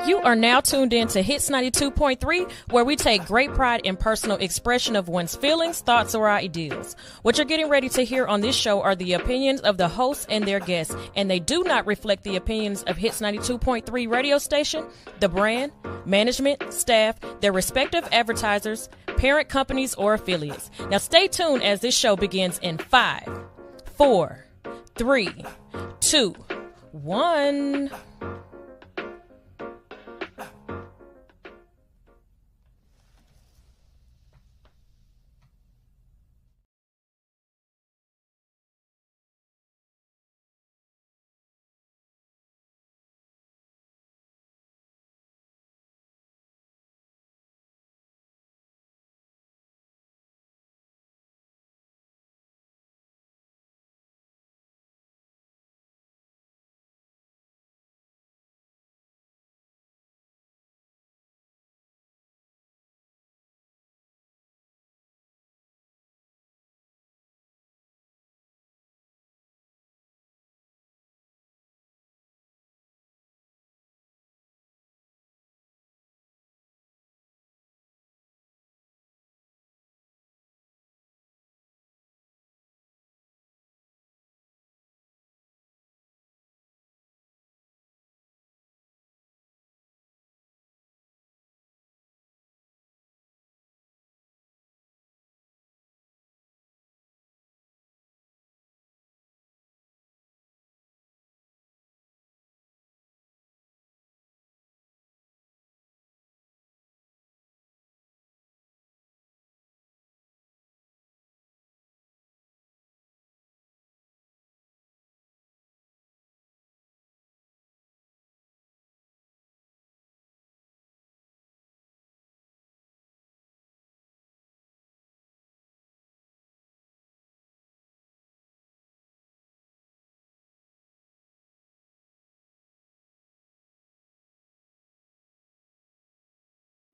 You are now tuned in to Hits 92.3, where we take great pride in personal expression of one's feelings, thoughts, or ideals. What you're getting ready to hear on this show are the opinions of the hosts and their guests, and they do not reflect the opinions of Hits 92.3 radio station, the brand, management, staff, their respective advertisers, parent companies, or affiliates. Now stay tuned as this show begins in 5, 4, 3, 2, 1.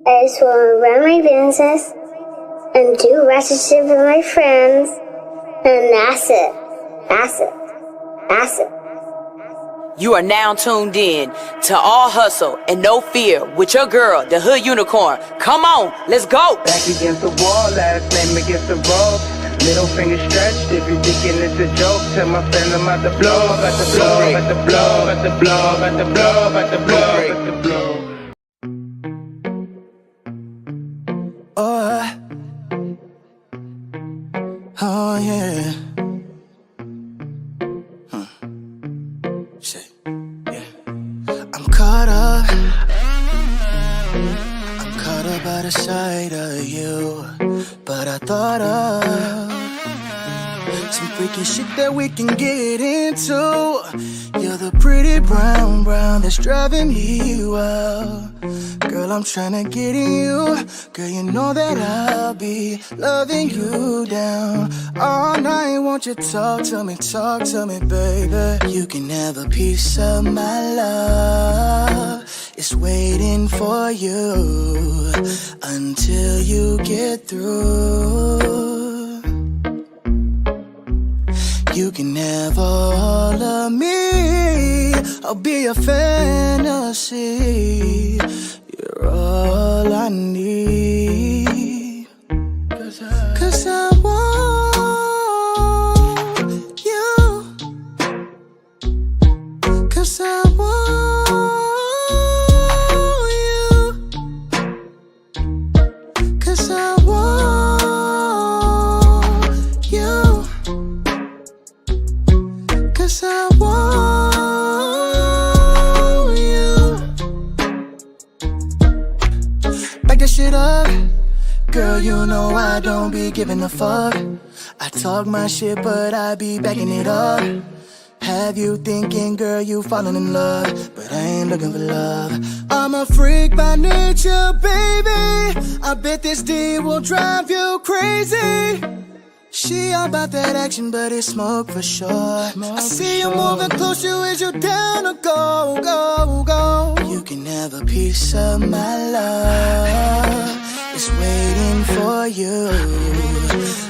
I just want to run my business and do ratchet shit with my friends, and that's it. That's it. That's it. You are now tuned in to All Hustle and No Fear with your girl, the Hood Unicorn. Come on, let's go. Back against the wall, last name against the rope. Middle finger stretched, if you're thinking it's a joke, tell my friend I'm about to blow, about to blow, about to blow, about to blow, about to blow, about to blow, about to blow. Oh yeah. Shit. Yeah. I'm caught up by the sight of you, but I thought of some freaky shit that we can get into. You're the pretty brown that's driving me wild. Girl, I'm tryna get in you. Girl, you know that I'll be loving you down all night. Won't you talk to me, baby? You can have a piece of my love. It's waiting for you until you get through. You can have all of me. I'll be a fantasy. You're all I need. 'Cause I want you. 'Cause I want you. 'Cause I want you. 'Cause I want you. Back that shit up. Girl, you know I don't be giving a fuck. I talk my shit, but I be backing it up. Have you thinking, girl, you falling in love, but I ain't looking for love. I'm a freak by nature, baby. I bet this D will drive you crazy. She all about that action, but it's smoke for sure. I see you moving closer, is you down to go, go, go? You can have a piece of my love. It's waiting for you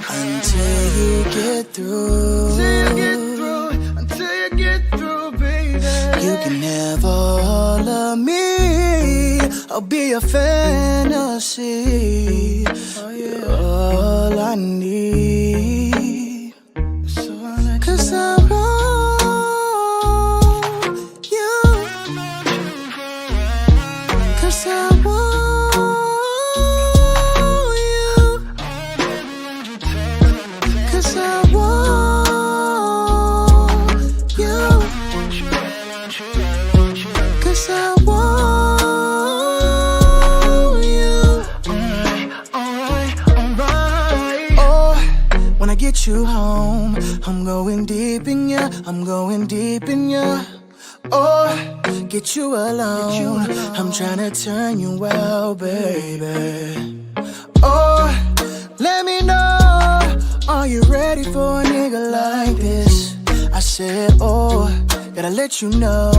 until you get through. Until you get through, baby. You can have all of me. I'll be a fantasy. You're all I need. Cause I want you. Cause I want you. Cause I want you. Cause I want you. Alright. Oh, when I get you home, I'm going deep in ya. I'm going deep in ya. Oh, get you alone. I'm tryna turn you out, baby. Oh, let me know. Are you ready for a nigga like this? I said, oh, gotta let you know.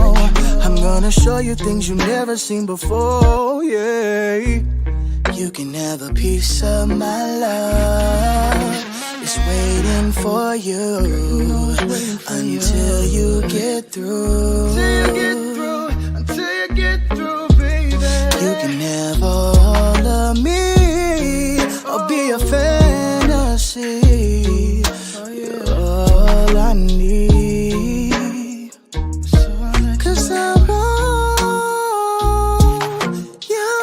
I'm gonna show you things you never seen before, yeah. You can have a piece of my love. It's waiting for you until you get through. Until you get through, baby. You can have all of me. I'll be a fantasy. You're all I need. Cause I want you.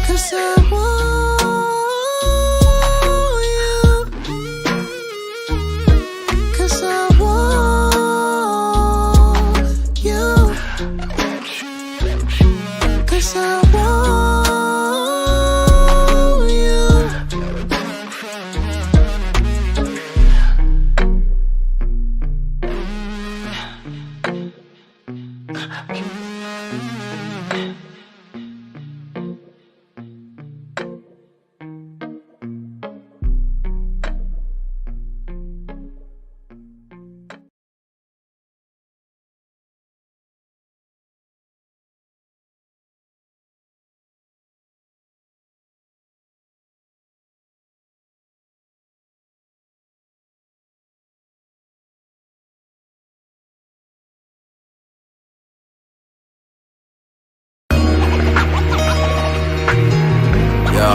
Cause I want you. Cause I want you. Cause I want you.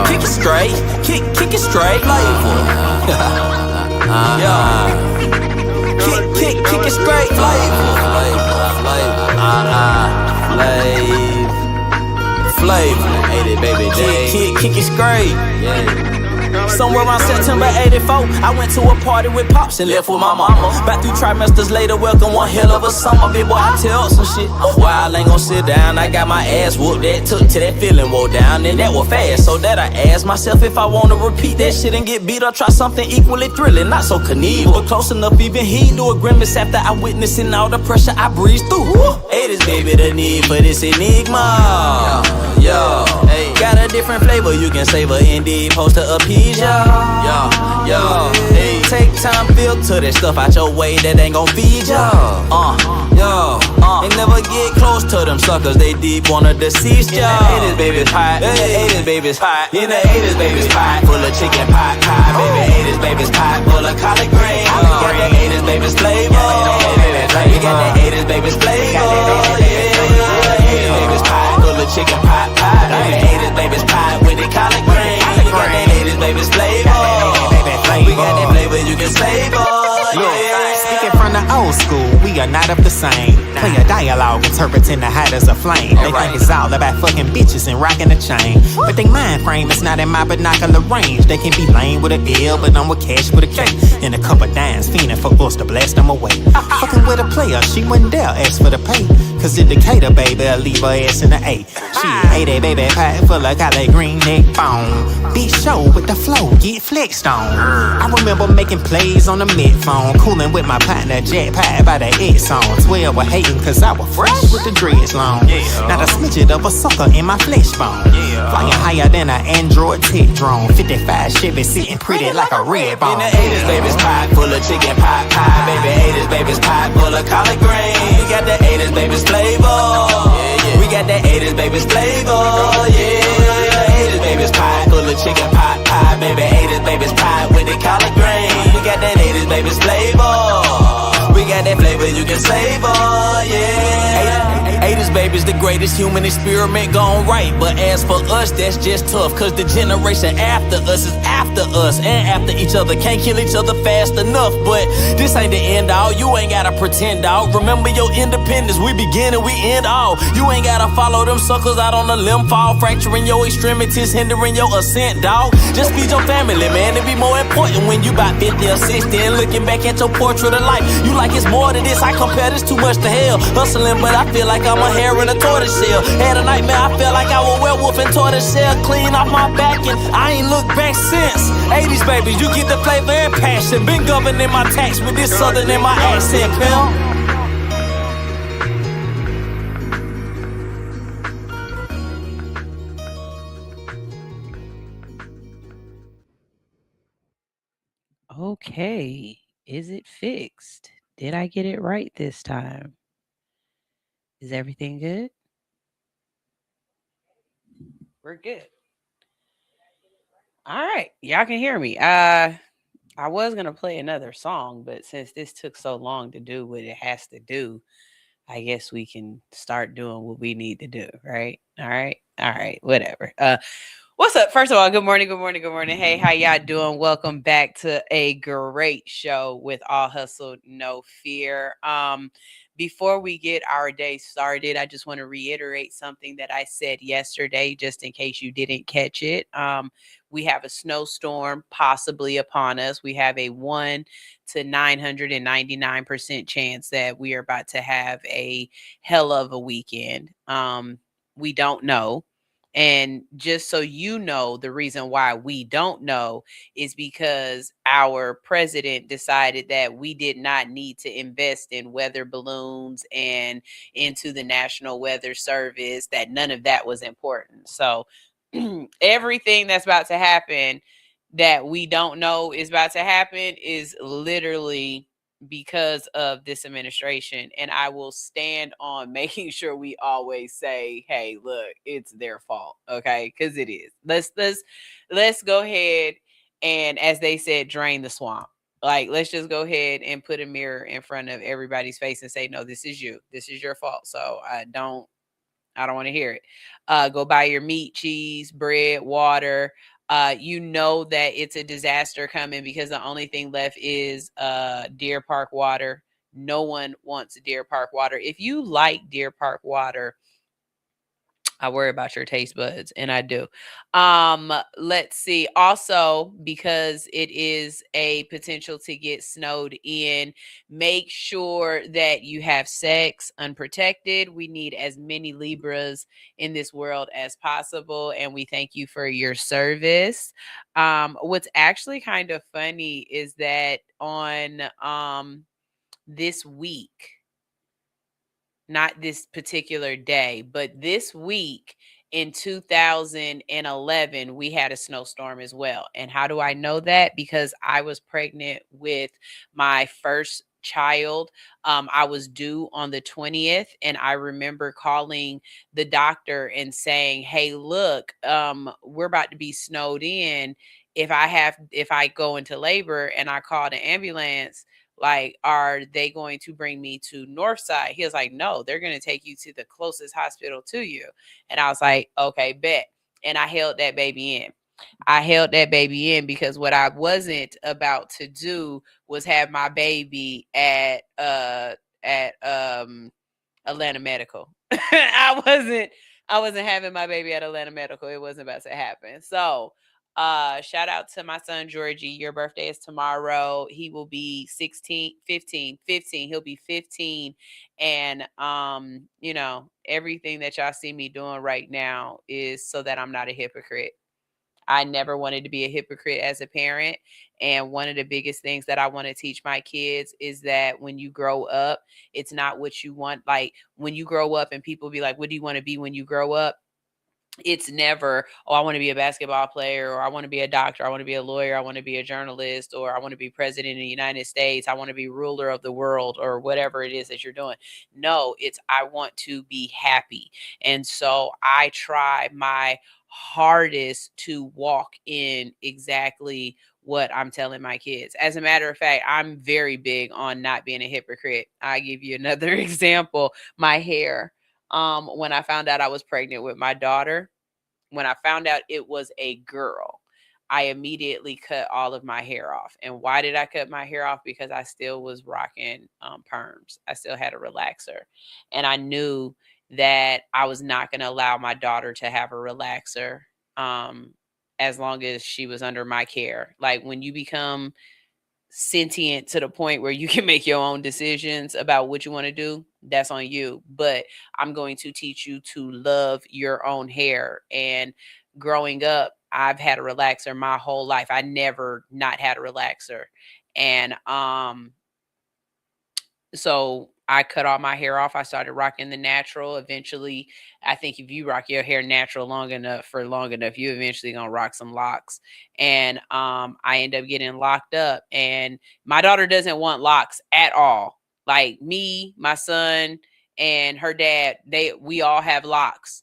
Kick it straight, kick it straight, flavor. Yeah. Kick it straight, flavor. Flavor. Ate it, baby. Kick it straight. Yeah. Somewhere around September 84, I went to a party with Pops and left with my mama. Back 3 trimesters later, welcome one hell of a summer. Big boy, I tell up some shit. While I ain't gon' sit down, I got my ass whooped. That took till that feeling wore down, and that was fast. So that I asked myself if I wanna repeat that shit and get beat or try something equally thrilling. Not so Knievel, but close enough even he do a grimace after I witnessing all the pressure I breezed through. Hey, this baby, the need for this enigma. Yo, hey, got a different flavor, you can savor indeed, post to appease ya. Yo, hey, take time, filter that stuff out your way that ain't gon' feed ya. And never get close to them suckers, they deep wanna deceive ya. In the 80s, baby's hot. In the 80s, baby's hot. In the 80s, baby's hot. Full of chicken pot pie. Baby, 80s, baby's hot. Full of collard green. We got the 80s, baby's flavor. We got the 80s, baby's flavor. Yeah, 80s, baby's pie. Full of chicken pot pie. Baby, 80s, baby's pie with the collard green. We got that 80s, baby's flavor. We got that flavor you can savor. Speaking from the old school, we are not of the same. Play a dialogue, interpreting the height as a flame. They think it's all about fucking bitches and rocking a chain. But they mind frame, it's not in my binocular range. They can be lame with a L, but I'm with cash with a K. And a couple dimes fiending for us to blast them away. Fucking with a player, she wouldn't dare ask for the pay. Cause the Decatur, baby, I'll leave her ass in the A. She 80, baby, pie full of collard green neck bone. Big show with the flow, get flexed on. I remember making plays on the mid-phone, cooling with my partner, Jack Pie by the X on. 12 were hating cause I was fresh with the dreads long. Not a smidget of a sucker in my flesh bone. Flying higher than an Android tech drone. 55 Chevy sitting pretty like a red bone. In the 80s, baby's pot full of chicken pot pie. Baby, 80s, baby's pot full of collard green. We got the 80s, baby's flavor. We got that 80s, baby's flavor. Yeah, 80s, baby's pie full of chicken pot pie. Baby, 80s, baby's pie with the collard enslave her, yeah. Haters, baby's the greatest human experiment gone right. But as for us, that's just tough. Cause the generation after us is after us and after each other. Can't kill each other fast enough. But this ain't the end all. You ain't gotta pretend, dog. Remember your independence. We begin and we end all. You ain't gotta follow them suckers out on the limb fall, fracturing your extremities, hindering your ascent, dog. Just feed your family, man. It be more important when you about 50 or 60 and looking back at your portrait of life. You like it's more to this. I compare this too much to hell. Hustling, but I feel like I'm a hare in a tortoise shell. Had a nightmare, I felt like I was a werewolf in tortoise shell. Clean off my back and I ain't looked back since. 80s, baby, you get the flavor and passion. Been governing my tax with this southern in my accent, pimp. Okay, is it fixed? Did I get it right this time? Is everything good? We're good. All right, y'all can hear me. I was gonna play another song, but since this took so long to do what it has to do, I guess we can start doing what we need to do, right? All right, whatever. What's up? First of all, good morning. Hey, how y'all doing? Welcome back to a great show with All Hustle, No Fear. Before we get our day started, I just want to reiterate something that I said yesterday, just in case you didn't catch it. We have a snowstorm possibly upon us. We have a 1 to 999% chance that we are about to have a hell of a weekend. We don't know. And just so you know, the reason why we don't know is because our president decided that we did not need to invest in weather balloons and into the National Weather Service, that none of that was important. So everything that's about to happen that we don't know is about to happen is literally because of this administration. And I will stand on making sure we always say, hey, look, it's their fault. Okay, because it is. Let's go ahead and, as they said, drain the swamp. Like, let's just go ahead and put a mirror in front of everybody's face and say, no, this is you. This is your fault. So I don't want to hear it. Go buy your meat, cheese, bread, water. You know that it's a disaster coming because the only thing left is Deer Park water. No one wants Deer Park water. If you like Deer Park water, I worry about your taste buds, and I do. Let's see. Also, because it is a potential to get snowed in, make sure that you have sex unprotected. We need as many Libras in this world as possible, and we thank you for your service. What's actually kind of funny is that on this week, not this particular day, but this week in 2011, we had a snowstorm as well. And how do I know that? Because I was pregnant with my first child. I was due on the 20th, and I remember calling the doctor and saying, hey, look, we're about to be snowed in. If I go into labor and I call the ambulance, like, are they going to bring me to Northside? He was like, no, they're going to take you to the closest hospital to you. And I was like, okay, bet. And I held that baby in. Because what I wasn't about to do was have my baby at Atlanta Medical. I wasn't having my baby at Atlanta Medical. It wasn't about to happen. So shout out to my son Georgie. Your birthday is tomorrow. He will be 15. He'll be 15. And everything that y'all see me doing right now is so that I'm not a hypocrite. I never wanted to be a hypocrite as a parent. And one of the biggest things that I want to teach my kids is that when you grow up, it's not what you want. Like, when you grow up and people be like, what do you want to be when you grow up? It's never, oh, I want to be a basketball player, or I want to be a doctor, I want to be a lawyer, I want to be a journalist, or I want to be president of the United States, I want to be ruler of the world, or whatever it is that you're doing. No, it's I want to be happy. And so I try my hardest to walk in exactly what I'm telling my kids. As a matter of fact, I'm very big on not being a hypocrite. I give you another example. My hair. When I found out I was pregnant with my daughter, when I found out it was a girl, I immediately cut all of my hair off. And why did I cut my hair off? Because I still was rocking perms. I still had a relaxer. And I knew that I was not going to allow my daughter to have a relaxer as long as she was under my care. Like, when you become sentient to the point where you can make your own decisions about what you want to do, that's on you. But I'm going to teach you to love your own hair. And growing up, I've had a relaxer my whole life. I never not had a relaxer. And so I cut all my hair off. I started rocking the natural. Eventually, I think if you rock your hair natural long enough, you eventually gonna rock some locks. And I end up getting locked up. And my daughter doesn't want locks at all. Like me, my son, and her dad, we all have locks.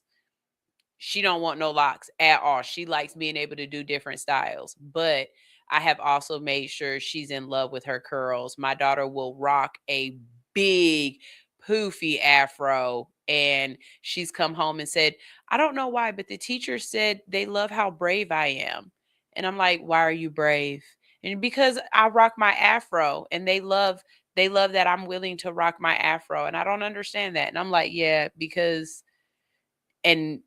She don't want no locks at all. She likes being able to do different styles. But I have also made sure she's in love with her curls. My daughter will rock a big poofy afro. And she's come home and said, I don't know why, but the teacher said they love how brave I am. And I'm like, why are you brave? And because I rock my afro, and they love that I'm willing to rock my afro. And I don't understand that. And I'm like, yeah, because, and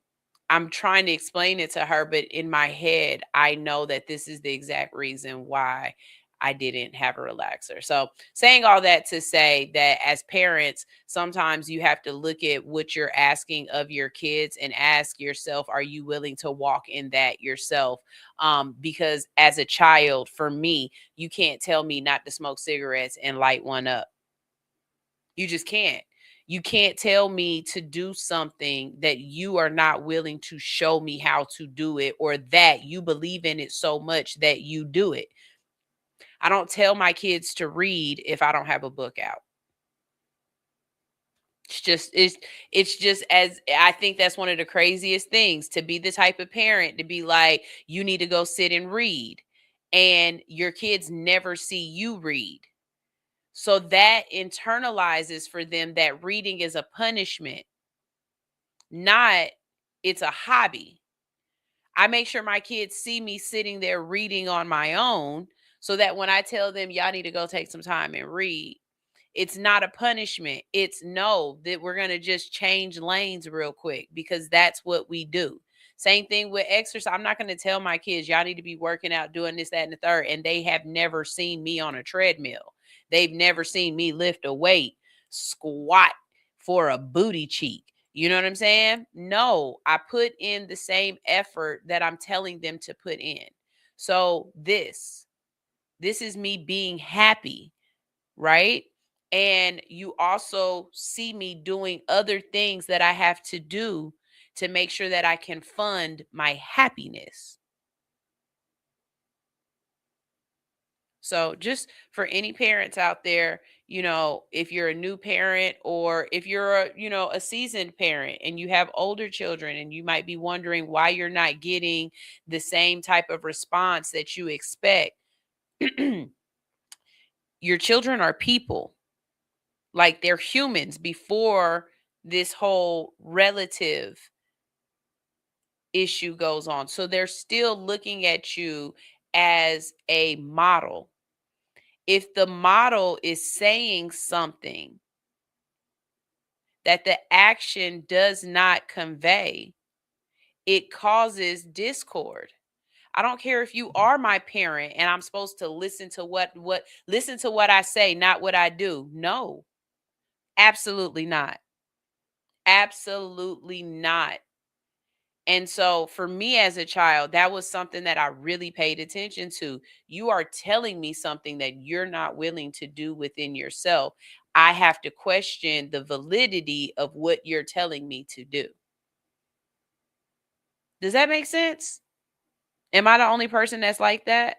I'm trying to explain it to her, but in my head, I know that this is the exact reason why I didn't have a relaxer. So, saying all that to say that as parents, sometimes you have to look at what you're asking of your kids and ask yourself, are you willing to walk in that yourself? Because as a child, for me, you can't tell me not to smoke cigarettes and light one up. You just can't. You can't tell me to do something that you are not willing to show me how to do it, or that you believe in it so much that you do it. I don't tell my kids to read if I don't have a book out. It's just, as I think that's one of the craziest things, to be the type of parent to be like, you need to go sit and read, and your kids never see you read. So that internalizes for them that reading is a punishment, not it's a hobby. I make sure my kids see me sitting there reading on my own, so that when I tell them y'all need to go take some time and read, it's not a punishment. It's no, that we're going to just change lanes real quick, because that's what we do. Same thing with exercise. I'm not going to tell my kids y'all need to be working out, doing this, that, and the third, and they have never seen me on a treadmill. They've never seen me lift a weight, squat for a booty cheek. You know what I'm saying? No, I put in the same effort that I'm telling them to put in. So this is me being happy, right? And you also see me doing other things that I have to do to make sure that I can fund my happiness. So just for any parents out there, if you're a new parent, or if you're a seasoned parent and you have older children, and you might be wondering why you're not getting the same type of response that you expect. Your children are people. Like, they're humans before this whole relative issue goes on. So they're still looking at you as a model. If the model is saying something that the action does not convey, it causes discord. I don't care if you are my parent and I'm supposed to listen to what I say, not what I do. No. Absolutely not. Absolutely not. And so for me as a child, that was something that I really paid attention to. You are telling me something that you're not willing to do within yourself. I have to question the validity of what you're telling me to do. Does that make sense? Am I the only person that's like that?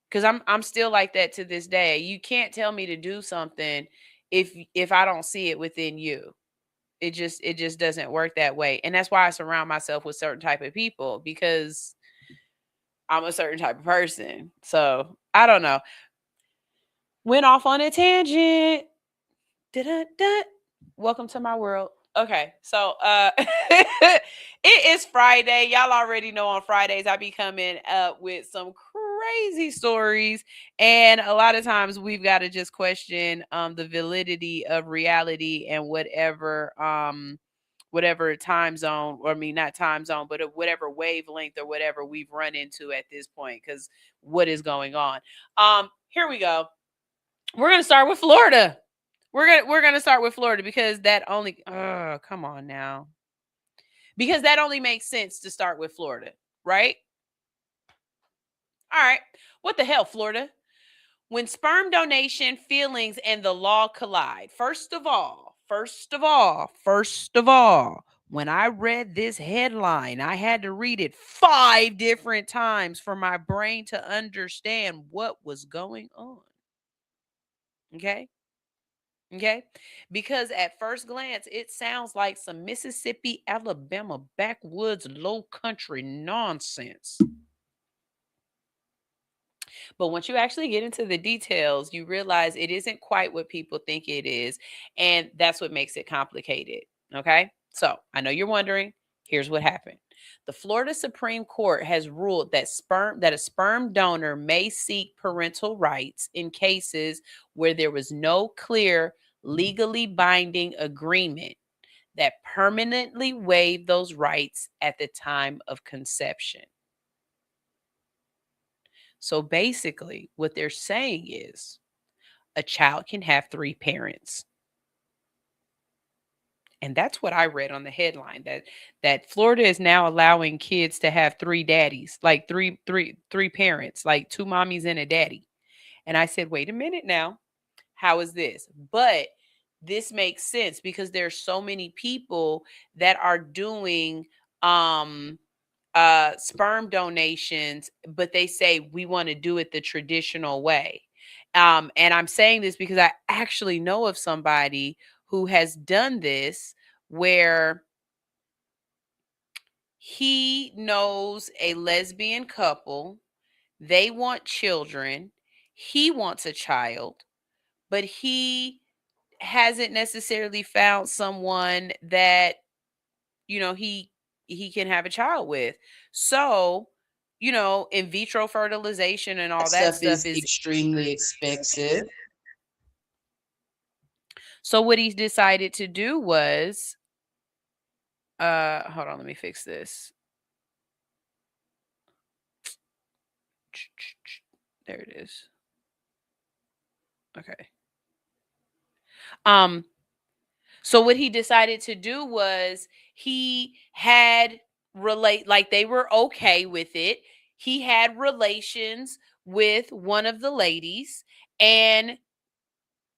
Because I'm still like that to this day. You can't tell me to do something if I don't see it within you. It just doesn't work that way. And that's why I surround myself with certain type of people, because I'm a certain type of person. So I don't know. Went off on a tangent. Da-da-da. Welcome to my world. Okay, so it is Friday. Y'all already know on Fridays I be coming up with some crazy stories, and a lot of times we've got to just question the validity of reality and whatever time zone, or I mean not time zone, but whatever wavelength or whatever we've run into at this point, because what is going on? Here we go. We're gonna start with Florida. We're gonna start with Florida because that only come on now. Because that only makes sense to start with Florida, right? All right. What the hell, Florida? When sperm donation feelings and the law collide. First of all, when I read this headline, I had to read it 5 different times for my brain to understand what was going on. Okay? Okay. Because at first glance, it sounds like some Mississippi, Alabama backwoods low country nonsense. But once you actually get into the details, you realize it isn't quite what people think it is. And that's what makes it complicated. Okay. So I know you're wondering, here's what happened. The Florida Supreme Court has ruled that a sperm donor may seek parental rights in cases where there was no clear legally binding agreement that permanently waived those rights at the time of conception. So basically, what they're saying is a child can have 3 parents. And that's what I read on the headline, that Florida is now allowing kids to have 3 daddies, like three parents, like 2 mommies and a daddy. And I said, wait a minute now. How is this? But this makes sense because there's so many people that are doing sperm donations, but they say we want to do it the traditional way. And I'm saying this because I actually know of somebody who has done this, where he knows a lesbian couple. They want children. He wants a child, but he hasn't necessarily found someone that, he can have a child with. So, in vitro fertilization and all that stuff is extremely expensive. So what he decided to do was, hold on, let me fix this. There it is. Okay. So what he decided to do was he had they were okay with it. He had relations with one of the ladies, and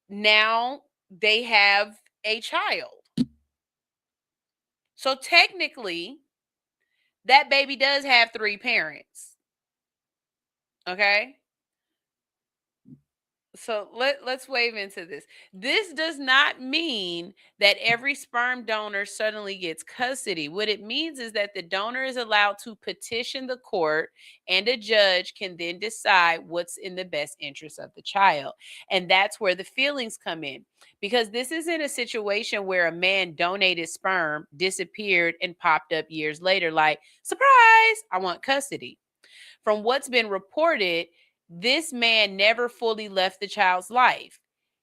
now they have a child. So technically, that baby does have 3 parents. Okay? So let's wave into this. This does not mean that every sperm donor suddenly gets custody. What it means is that the donor is allowed to petition the court, and a judge can then decide what's in the best interest of the child. And that's where the feelings come in, because this isn't a situation where a man donated sperm, disappeared, and popped up years later like, surprise, I want custody. From what's been reported, this man never fully left the child's life.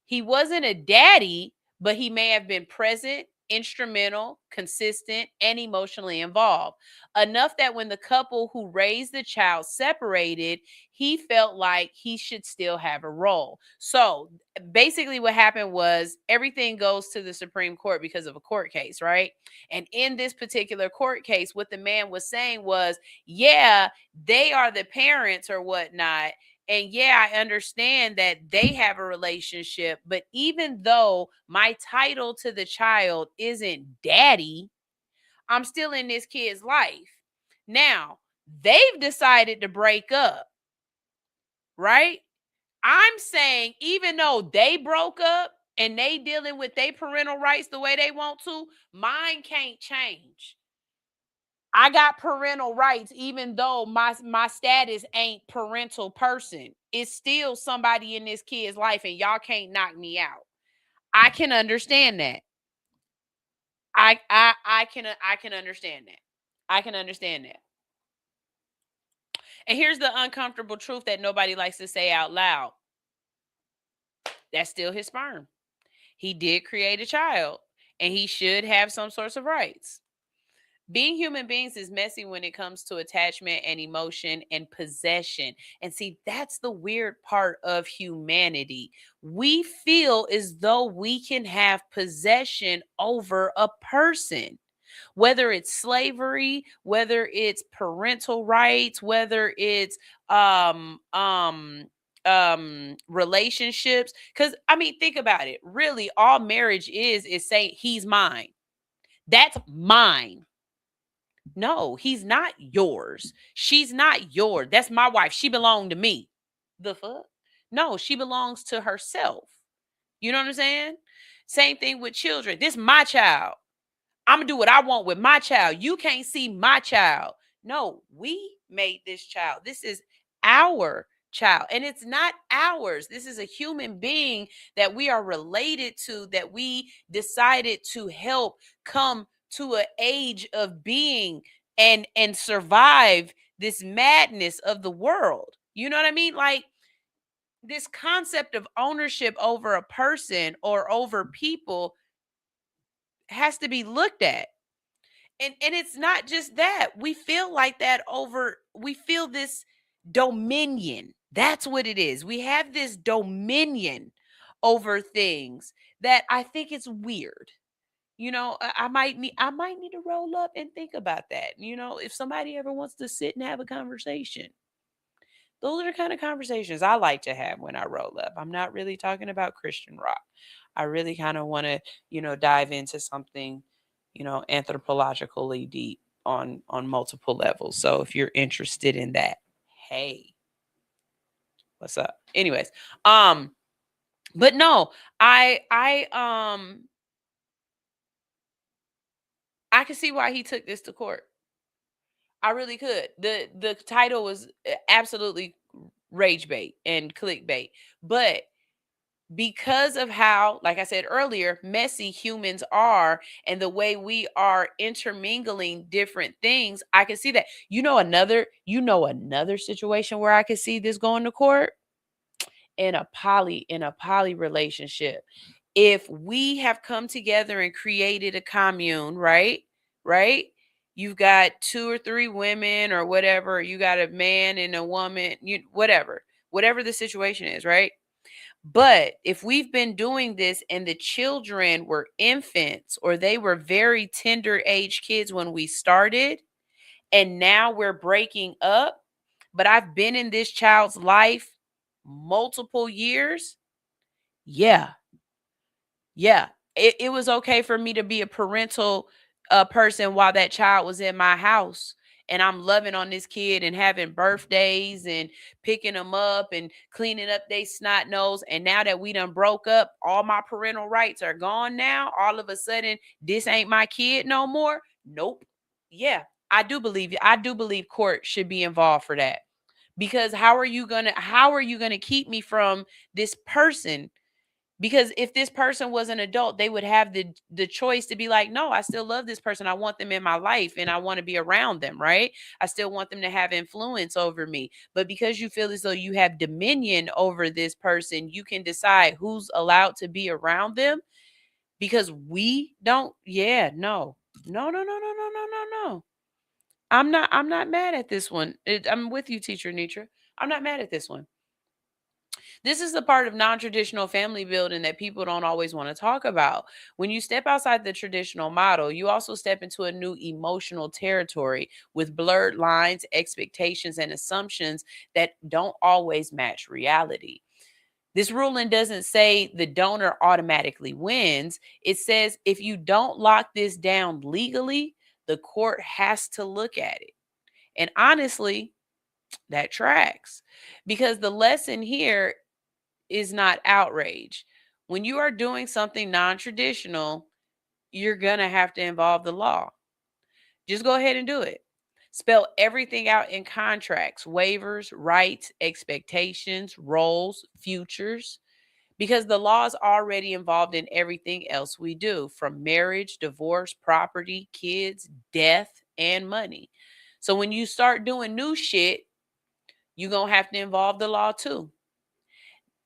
He wasn't a daddy, but he may have been present, instrumental, consistent, and emotionally involved. Enough that when the couple who raised the child separated, he felt like he should still have a role. So basically what happened was everything goes to the Supreme Court because of a court case, right? And in this particular court case, what the man was saying was, yeah, they are the parents or whatnot. And yeah, I understand that they have a relationship, but even though my title to the child isn't daddy, I'm still in this kid's life. Now, they've decided to break up, right? I'm saying even though they broke up and they dealing with their parental rights the way they want to, mine can't change. I got parental rights even though my status ain't parental person. It's still somebody in this kid's life and y'all can't knock me out. I can understand that. I can understand that. I can understand that. And here's the uncomfortable truth that nobody likes to say out loud. That's still his sperm. He did create a child and he should have some sorts of rights. Being human beings is messy when it comes to attachment and emotion and possession. And see, that's the weird part of humanity. We feel as though we can have possession over a person, whether it's slavery, whether it's parental rights, whether it's relationships. Because I mean, think about it. Really, all marriage is saying he's mine. That's mine. No, he's not yours. She's not yours. That's my wife. She belonged to me. The fuck? No, she belongs to herself. You know what I'm saying? Same thing with children. This is my child. I'm going to do what I want with my child. You can't see my child. No, we made this child. This is our child. And it's not ours. This is a human being that we are related to, that we decided to help come to an age of being and survive this madness of the world. You know what I mean? Like, this concept of ownership over a person or over people has to be looked at. And it's not just that. We feel like that we feel this dominion. That's what it is. We have this dominion over things that I think it's weird. You know, I might need to roll up and think about that. You know, if somebody ever wants to sit and have a conversation, those are the kind of conversations I like to have when I roll up. I'm not really talking about Christian rock. I really kind of want to, dive into something, anthropologically deep on multiple levels. So if you're interested in that, hey, what's up? Anyways, but no, I could see why he took this to court. I really could. The title was absolutely rage bait and clickbait, but because of how, like I said earlier, messy humans are and the way we are intermingling different things, I can see that. Another situation where I could see this going to court, in a poly relationship. If we have come together and created a commune, right? You've got 2 or 3 women or whatever, you got a man and a woman, whatever the situation is, right? But if we've been doing this and the children were infants or they were very tender age kids when we started, and now we're breaking up, but I've been in this child's life multiple years, yeah, it was okay for me to be a parental person while that child was in my house. And I'm loving on this kid and having birthdays and picking them up and cleaning up their snot nose. And now that we done broke up, all my parental rights are gone now. All of a sudden, this ain't my kid no more. Nope. Yeah, I do believe court should be involved for that. Because how are you gonna keep me from this person? Because if this person was an adult, they would have the choice to be like, no, I still love this person. I want them in my life and I want to be around them, right? I still want them to have influence over me. But because you feel as though you have dominion over this person, you can decide who's allowed to be around them. Because we don't, no. I'm not mad at this one. I'm with you, Teacher Nitra. I'm not mad at this one. This is the part of non-traditional family building that people don't always want to talk about. When you step outside the traditional model, you also step into a new emotional territory with blurred lines, expectations, and assumptions that don't always match reality. This ruling doesn't say the donor automatically wins. It says if you don't lock this down legally, the court has to look at it. And honestly, that tracks, because the lesson here is not outrage. When you are doing something non-traditional, you're going to have to involve the law. Just go ahead and do it. Spell everything out in contracts, waivers, rights, expectations, roles, futures, because the law is already involved in everything else we do, from marriage, divorce, property, kids, death, and money. So when you start doing new shit, you're going to have to involve the law too.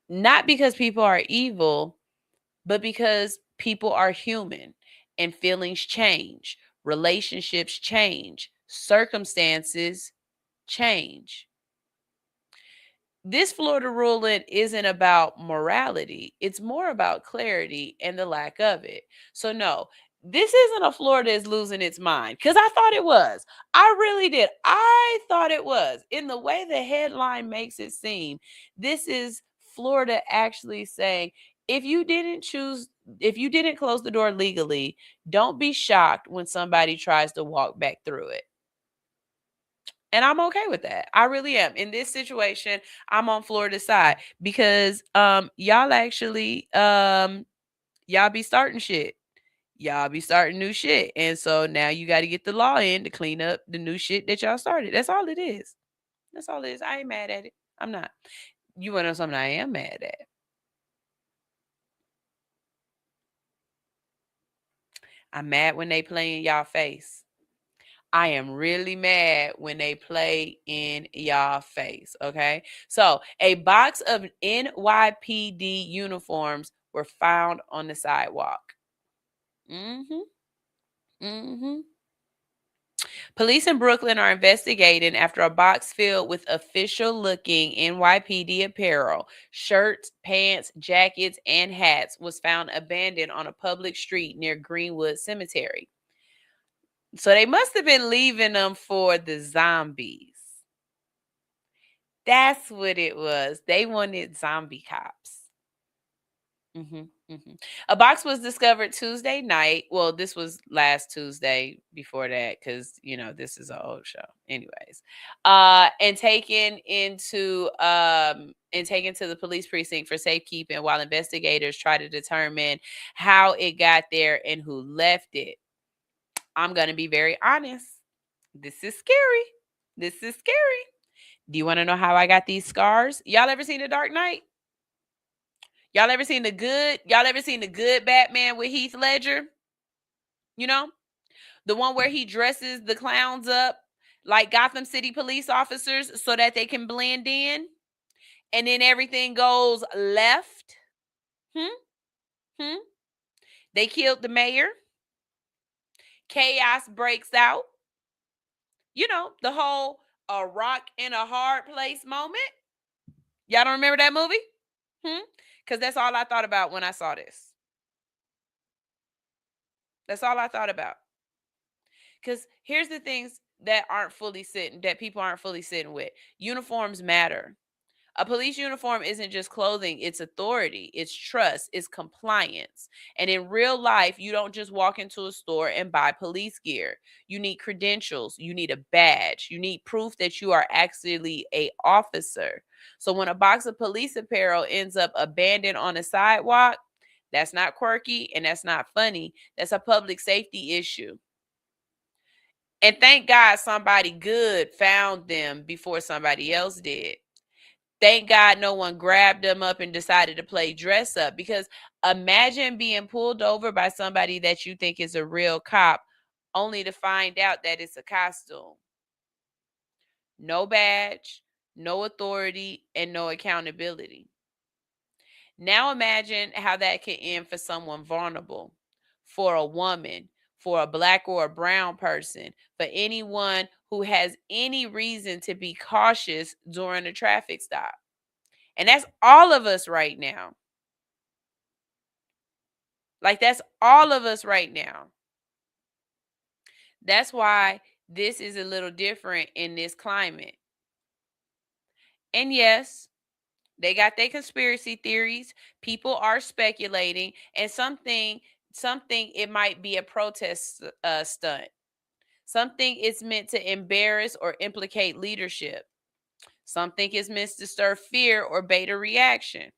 Not because people are evil, but because people are human and feelings change, relationships change, circumstances change. This Florida ruling isn't about morality. It's more about clarity and the lack of it. So no, this isn't a Florida is losing its mind, because I thought it was. I really did. I thought it was. In the way the headline makes it seem, this is Florida actually saying, if you didn't close the door legally, don't be shocked when somebody tries to walk back through it. And I'm okay with that. I really am. In this situation, I'm on Florida's side, because y'all actually y'all be starting shit. Y'all be starting new shit. And so now you got to get the law in to clean up the new shit that y'all started. That's all it is. That's all it is. I ain't mad at it. I'm not. You want to know something I am mad at? I'm mad when they play in y'all face. I am really mad when they play in y'all face, okay? So, a box of NYPD uniforms were found on the sidewalk. Police in Brooklyn are investigating after a box filled with official-looking NYPD apparel, shirts, pants, jackets, and hats was found abandoned on a public street near Greenwood Cemetery. So they must have been leaving them for the zombies. That's what it was. They wanted zombie cops. A box was discovered Tuesday night. Well, this was last Tuesday before that, because, this is an old show. Anyways, and taken to the police precinct for safekeeping while investigators try to determine how it got there and who left it. I'm going to be very honest. This is scary. This is scary. Do you want to know how I got these scars? Y'all ever seen The Dark Knight? Y'all ever seen the good Batman with Heath Ledger? The one where he dresses the clowns up like Gotham City police officers so that they can blend in, and then everything goes left. They killed the mayor. Chaos breaks out. The whole "a rock in a hard place" moment. Y'all don't remember that movie? Because that's all I thought about when I saw this. That's all I thought about. Because here's the things that people aren't fully sitting with. Uniforms matter. A police uniform isn't just clothing, it's authority, it's trust, it's compliance. And in real life, you don't just walk into a store and buy police gear. You need credentials, you need a badge, you need proof that you are actually an officer. So when a box of police apparel ends up abandoned on a sidewalk, that's not quirky and that's not funny. That's a public safety issue. And thank God somebody good found them before somebody else did. Thank God no one grabbed them up and decided to play dress up, because imagine being pulled over by somebody that you think is a real cop only to find out that it's a costume. No badge, no authority, and no accountability. Now imagine how that could end for someone vulnerable, for a woman, for a Black or a brown person, for anyone who has any reason to be cautious during a traffic stop. And that's all of us right now. That's all of us right now. That's why this is a little different in this climate. And yes, they got their conspiracy theories. People are speculating, and something it might be a protest stunt. Something is meant to embarrass or implicate leadership. Something is meant to stir fear or bait a reaction.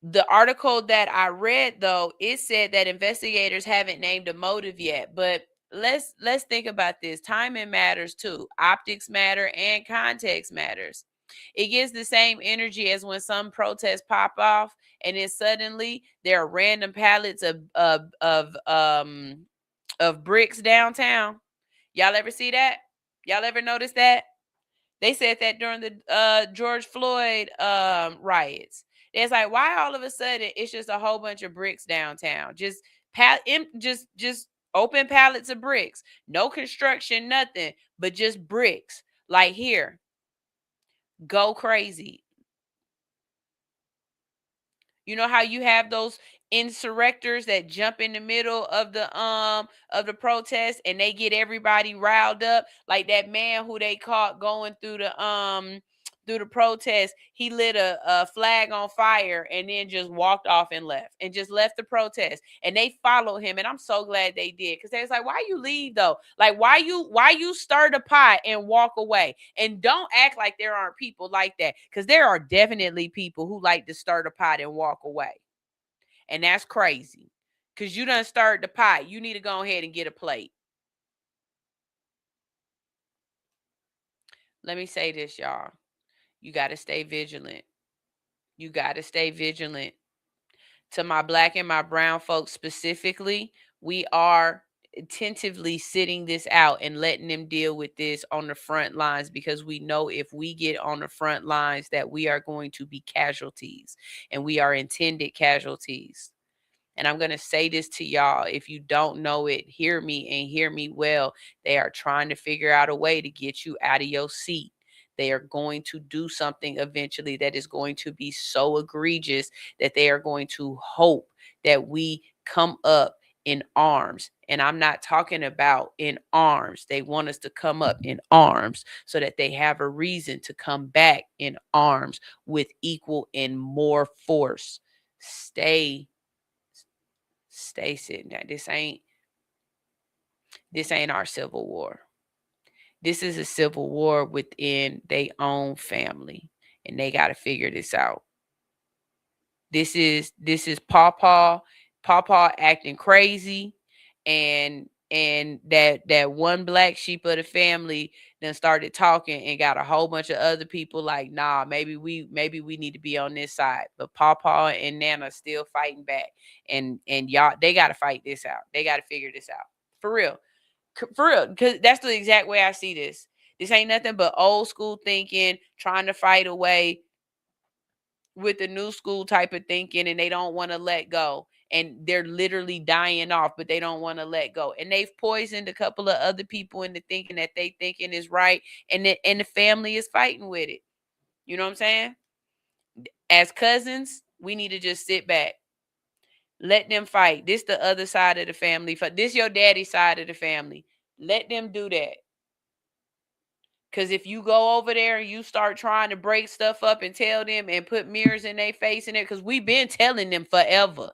The article that I read, though, it said that investigators haven't named a motive yet, but let's think about this. Timing matters too. Optics matter and context matters. It gives the same energy as when some protests pop off and then suddenly there are random pallets of bricks downtown. Y'all ever see that? Y'all ever notice that? They said that during the George Floyd riots. It's like, why all of a sudden it's just a whole bunch of bricks downtown? Just open pallets of bricks. No construction, nothing, but just bricks. Like, here, go crazy. You know how you have those insurrectors that jump in the middle of the protest and they get everybody riled up, like that man who they caught going through the protest. He lit a flag on fire and then just walked off and left the protest, and they followed him. And I'm so glad they did, because they was like, why you leave though? Like, why you stir the pot and walk away? And don't act like there aren't people like that, because there are definitely people who like to stir the pot and walk away. And that's crazy, because you done stirred the pot. You need to go ahead and get a plate. Let me say this, y'all. You got to stay vigilant. You got to stay vigilant. To my Black and my brown folks specifically, we are attentively sitting this out and letting them deal with this on the front lines, because we know if we get on the front lines that we are going to be casualties, and we are intended casualties. And I'm going to say this to y'all. If you don't know it, hear me and hear me well. They are trying to figure out a way to get you out of your seat. They are going to do something eventually that is going to be so egregious that they are going to hope that we come up in arms. And I'm not talking about in arms. They want us to come up in arms so that they have a reason to come back in arms with equal and more force. Stay sitting down. This ain't our civil war. This is a civil war within their own family, and they got to figure this out. This is Pawpaw acting crazy, and that one black sheep of the family then started talking and got a whole bunch of other people like, nah, maybe we need to be on this side. But Pawpaw and Nana still fighting back, and y'all, they got to fight this out. They got to figure this out for real, because that's the exact way I see this. This ain't nothing but old school thinking, trying to fight away with the new school type of thinking, and they don't want to let go. And they're literally dying off, but they don't want to let go. And they've poisoned a couple of other people into thinking that they thinking is right, and the family is fighting with it. You know what I'm saying? As cousins, we need to just sit back. Let them fight. This the other side of the family. This your daddy's side of the family. Let them do that. Because if you go over there and you start trying to break stuff up and tell them and put mirrors in their face in it, because we've been telling them forever,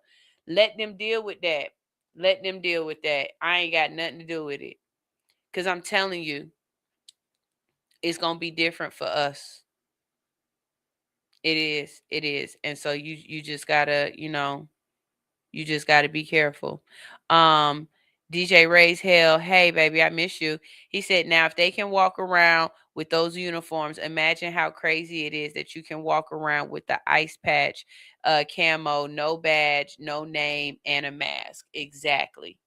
let them deal with that. Let them deal with that. I ain't got nothing to do with it. Because I'm telling you, it's going to be different for us. It is. It is. And so you just got to, you just got to be careful. DJ Ray's Hell, hey baby, I miss you. He said, now if they can walk around with those uniforms, imagine how crazy it is that you can walk around with the ice patch, camo, no badge, no name, and a mask. Exactly.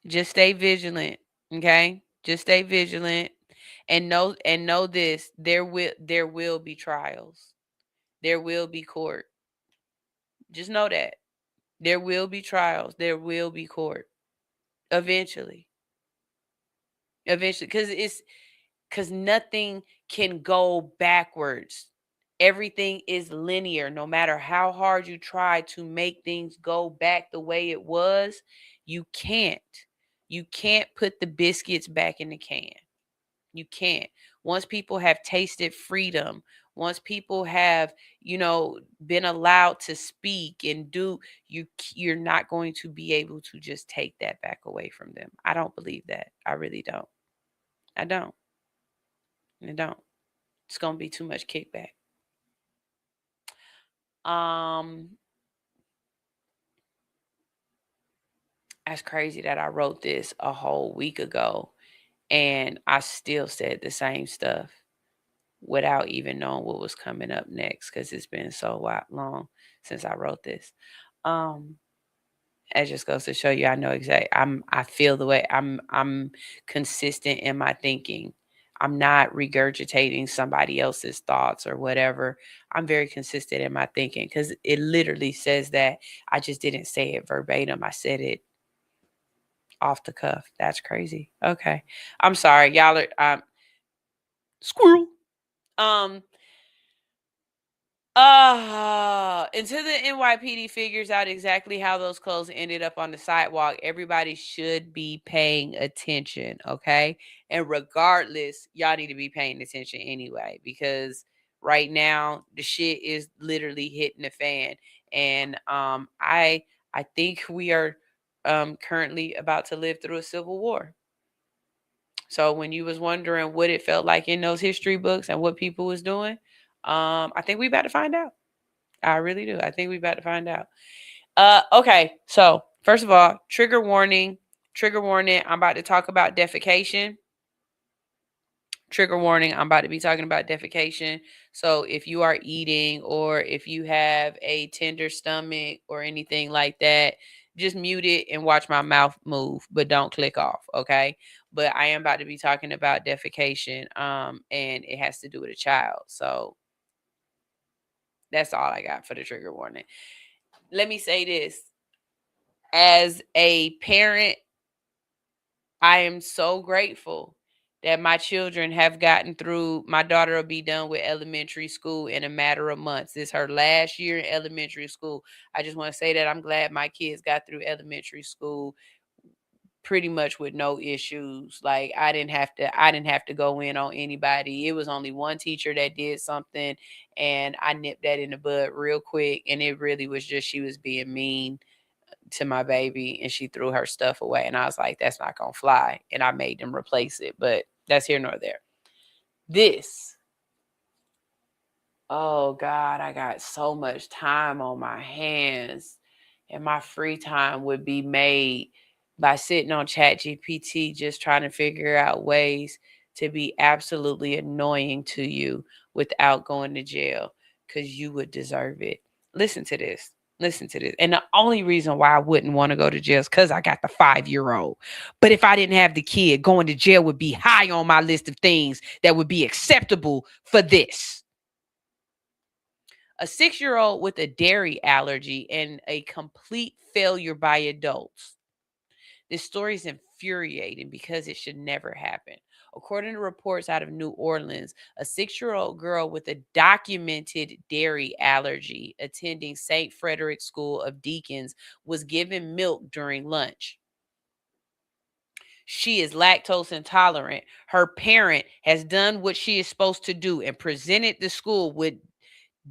Just stay vigilant, okay? Just stay vigilant, and know this: there will be trials. There will be court. Just know that. There will be trials. There will be court. Eventually. Because nothing can go backwards. Everything is linear. No matter how hard you try to make things go back the way it was, you can't. You can't put the biscuits back in the can. You can't. Once people have tasted freedom, once people have, been allowed to speak and do, you're not going to be able to just take that back away from them. I don't believe that. I really don't. I don't. It's going to be too much kickback. That's crazy that I wrote this a whole week ago and I still said the same stuff without even knowing what was coming up next, because it's been so long since I wrote this. It just goes to show you, I know exactly. I feel the way. I'm consistent in my thinking. I'm not regurgitating somebody else's thoughts or whatever. I'm very consistent in my thinking because it literally says that. I just didn't say it verbatim. I said it off the cuff. That's crazy. Okay. I'm sorry. Y'all are squirrel. Until the NYPD figures out exactly how those clothes ended up on the sidewalk, everybody should be paying attention, okay? And regardless, y'all need to be paying attention anyway, because right now the shit is literally hitting the fan. And I think we are currently about to live through a civil war. So when you was wondering what it felt like in those history books and what people was doing, I think we about to find out. I really do. I think we about to find out. Okay. So first of all, trigger warning. Trigger warning. I'm about to talk about defecation. Trigger warning. I'm about to be talking about defecation. So if you are eating or if you have a tender stomach or anything like that, just mute it and watch my mouth move, but don't click off. Okay. But I am about to be talking about defecation. And it has to do with a child. So that's all I got for the trigger warning. Let me say this. As a parent, I am so grateful that my children have gotten through. My daughter will be done with elementary school in a matter of months. This is her last year in elementary school. I just want to say that I'm glad my kids got through elementary school pretty much with no issues. Like I didn't have to go in on anybody. It was only one teacher that did something and I nipped that in the bud real quick. And it really was just, she was being mean to my baby and she threw her stuff away. And I was like, that's not going to fly. And I made them replace it, but that's here nor there. Oh God, I got so much time on my hands and my free time would be made by sitting on ChatGPT, just trying to figure out ways to be absolutely annoying to you without going to jail, because you would deserve it. Listen to this. And the only reason why I wouldn't want to go to jail is because I got the 5-year-old. But if I didn't have the kid, going to jail would be high on my list of things that would be acceptable for this. A 6-year-old with a dairy allergy and a complete failure by adults. This story is infuriating because it should never happen. According to reports out of New Orleans, a 6-year-old girl with a documented dairy allergy attending St. Frederick School of Deacons was given milk during lunch. She is lactose intolerant. Her parent has done what she is supposed to do and presented the school with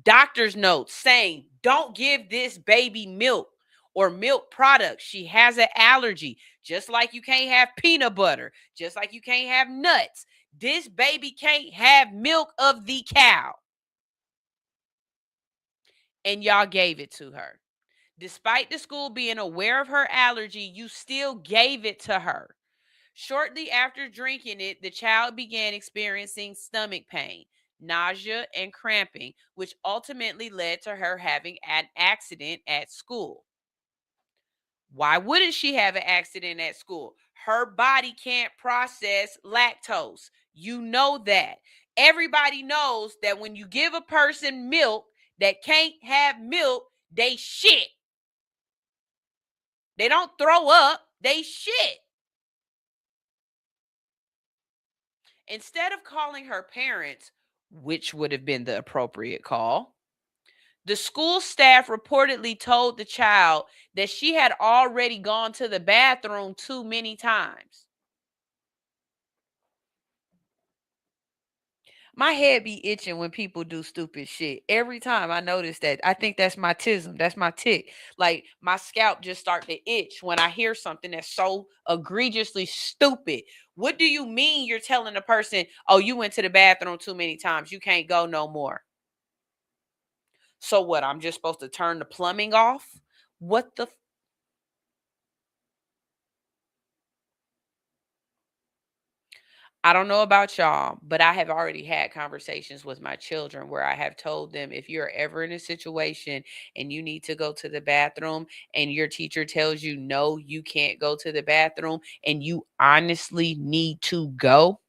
doctor's notes saying, don't give this baby milk or milk products. She has an allergy. Just like you can't have peanut butter, just like you can't have nuts. This baby can't have milk of the cow. And y'all gave it to her. Despite the school being aware of her allergy, you still gave it to her. Shortly after drinking it, the child began experiencing stomach pain, nausea, and cramping, which ultimately led to her having an accident at school. Why wouldn't she have an accident at school? Her body can't process lactose. You know that. Everybody knows that when you give a person milk that can't have milk, they shit. They don't throw up, they shit. Instead of calling her parents, which would have been the appropriate call, the school staff reportedly told the child that she had already gone to the bathroom too many times. My head be itching when people do stupid shit. Every time I notice that. I think that's my tism. That's my tick. Like my scalp just start to itch when I hear something that's so egregiously stupid. What do you mean you're telling a person, oh, you went to the bathroom too many times, you can't go no more? So what? I'm just supposed to turn the plumbing off? What the I don't know about y'all, but I have already had conversations with my children where I have told them, if you're ever in a situation and you need to go to the bathroom and your teacher tells you, no, you can't go to the bathroom, and you honestly need to go.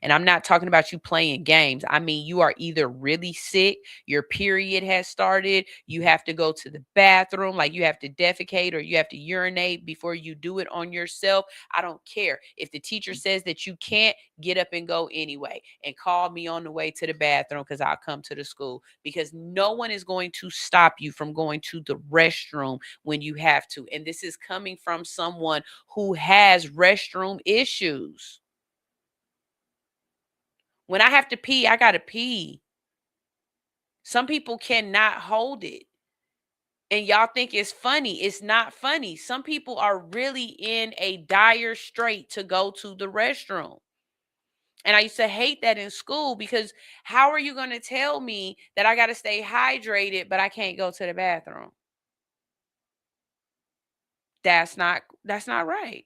And I'm not talking about you playing games. I mean, you are either really sick, your period has started, you have to go to the bathroom, like you have to defecate or you have to urinate before you do it on yourself. I don't care. If the teacher says that you can't, get up and go anyway. And call me on the way to the bathroom because I'll come to the school. Because no one is going to stop you from going to the restroom when you have to. And this is coming from someone who has restroom issues. When I have to pee, I got to pee. Some people cannot hold it. And y'all think it's funny. It's not funny. Some people are really in a dire strait to go to the restroom. And I used to hate that in school, because how are you going to tell me that I got to stay hydrated, but I can't go to the bathroom? That's not right.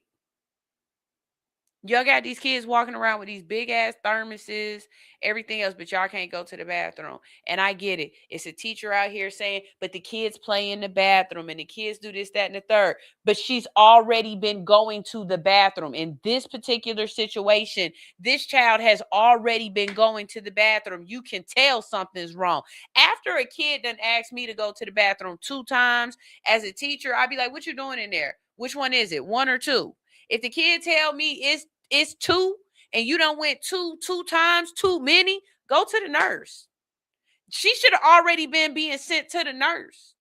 Y'all got these kids walking around with these big ass thermoses, everything else, but y'all can't go to the bathroom. And I get it. It's a teacher out here saying, but the kids play in the bathroom and the kids do this, that, and the third. But she's already been going to the bathroom. In this particular situation, this child has already been going to the bathroom. You can tell something's wrong. After a kid done asked me to go to the bathroom 2 times, as a teacher, I'd be like, what you doing in there? Which one is it? 1 or 2? If the kid tell me it's 2 and you done went two times too many, go to the nurse. She should have already been being sent to the nurse.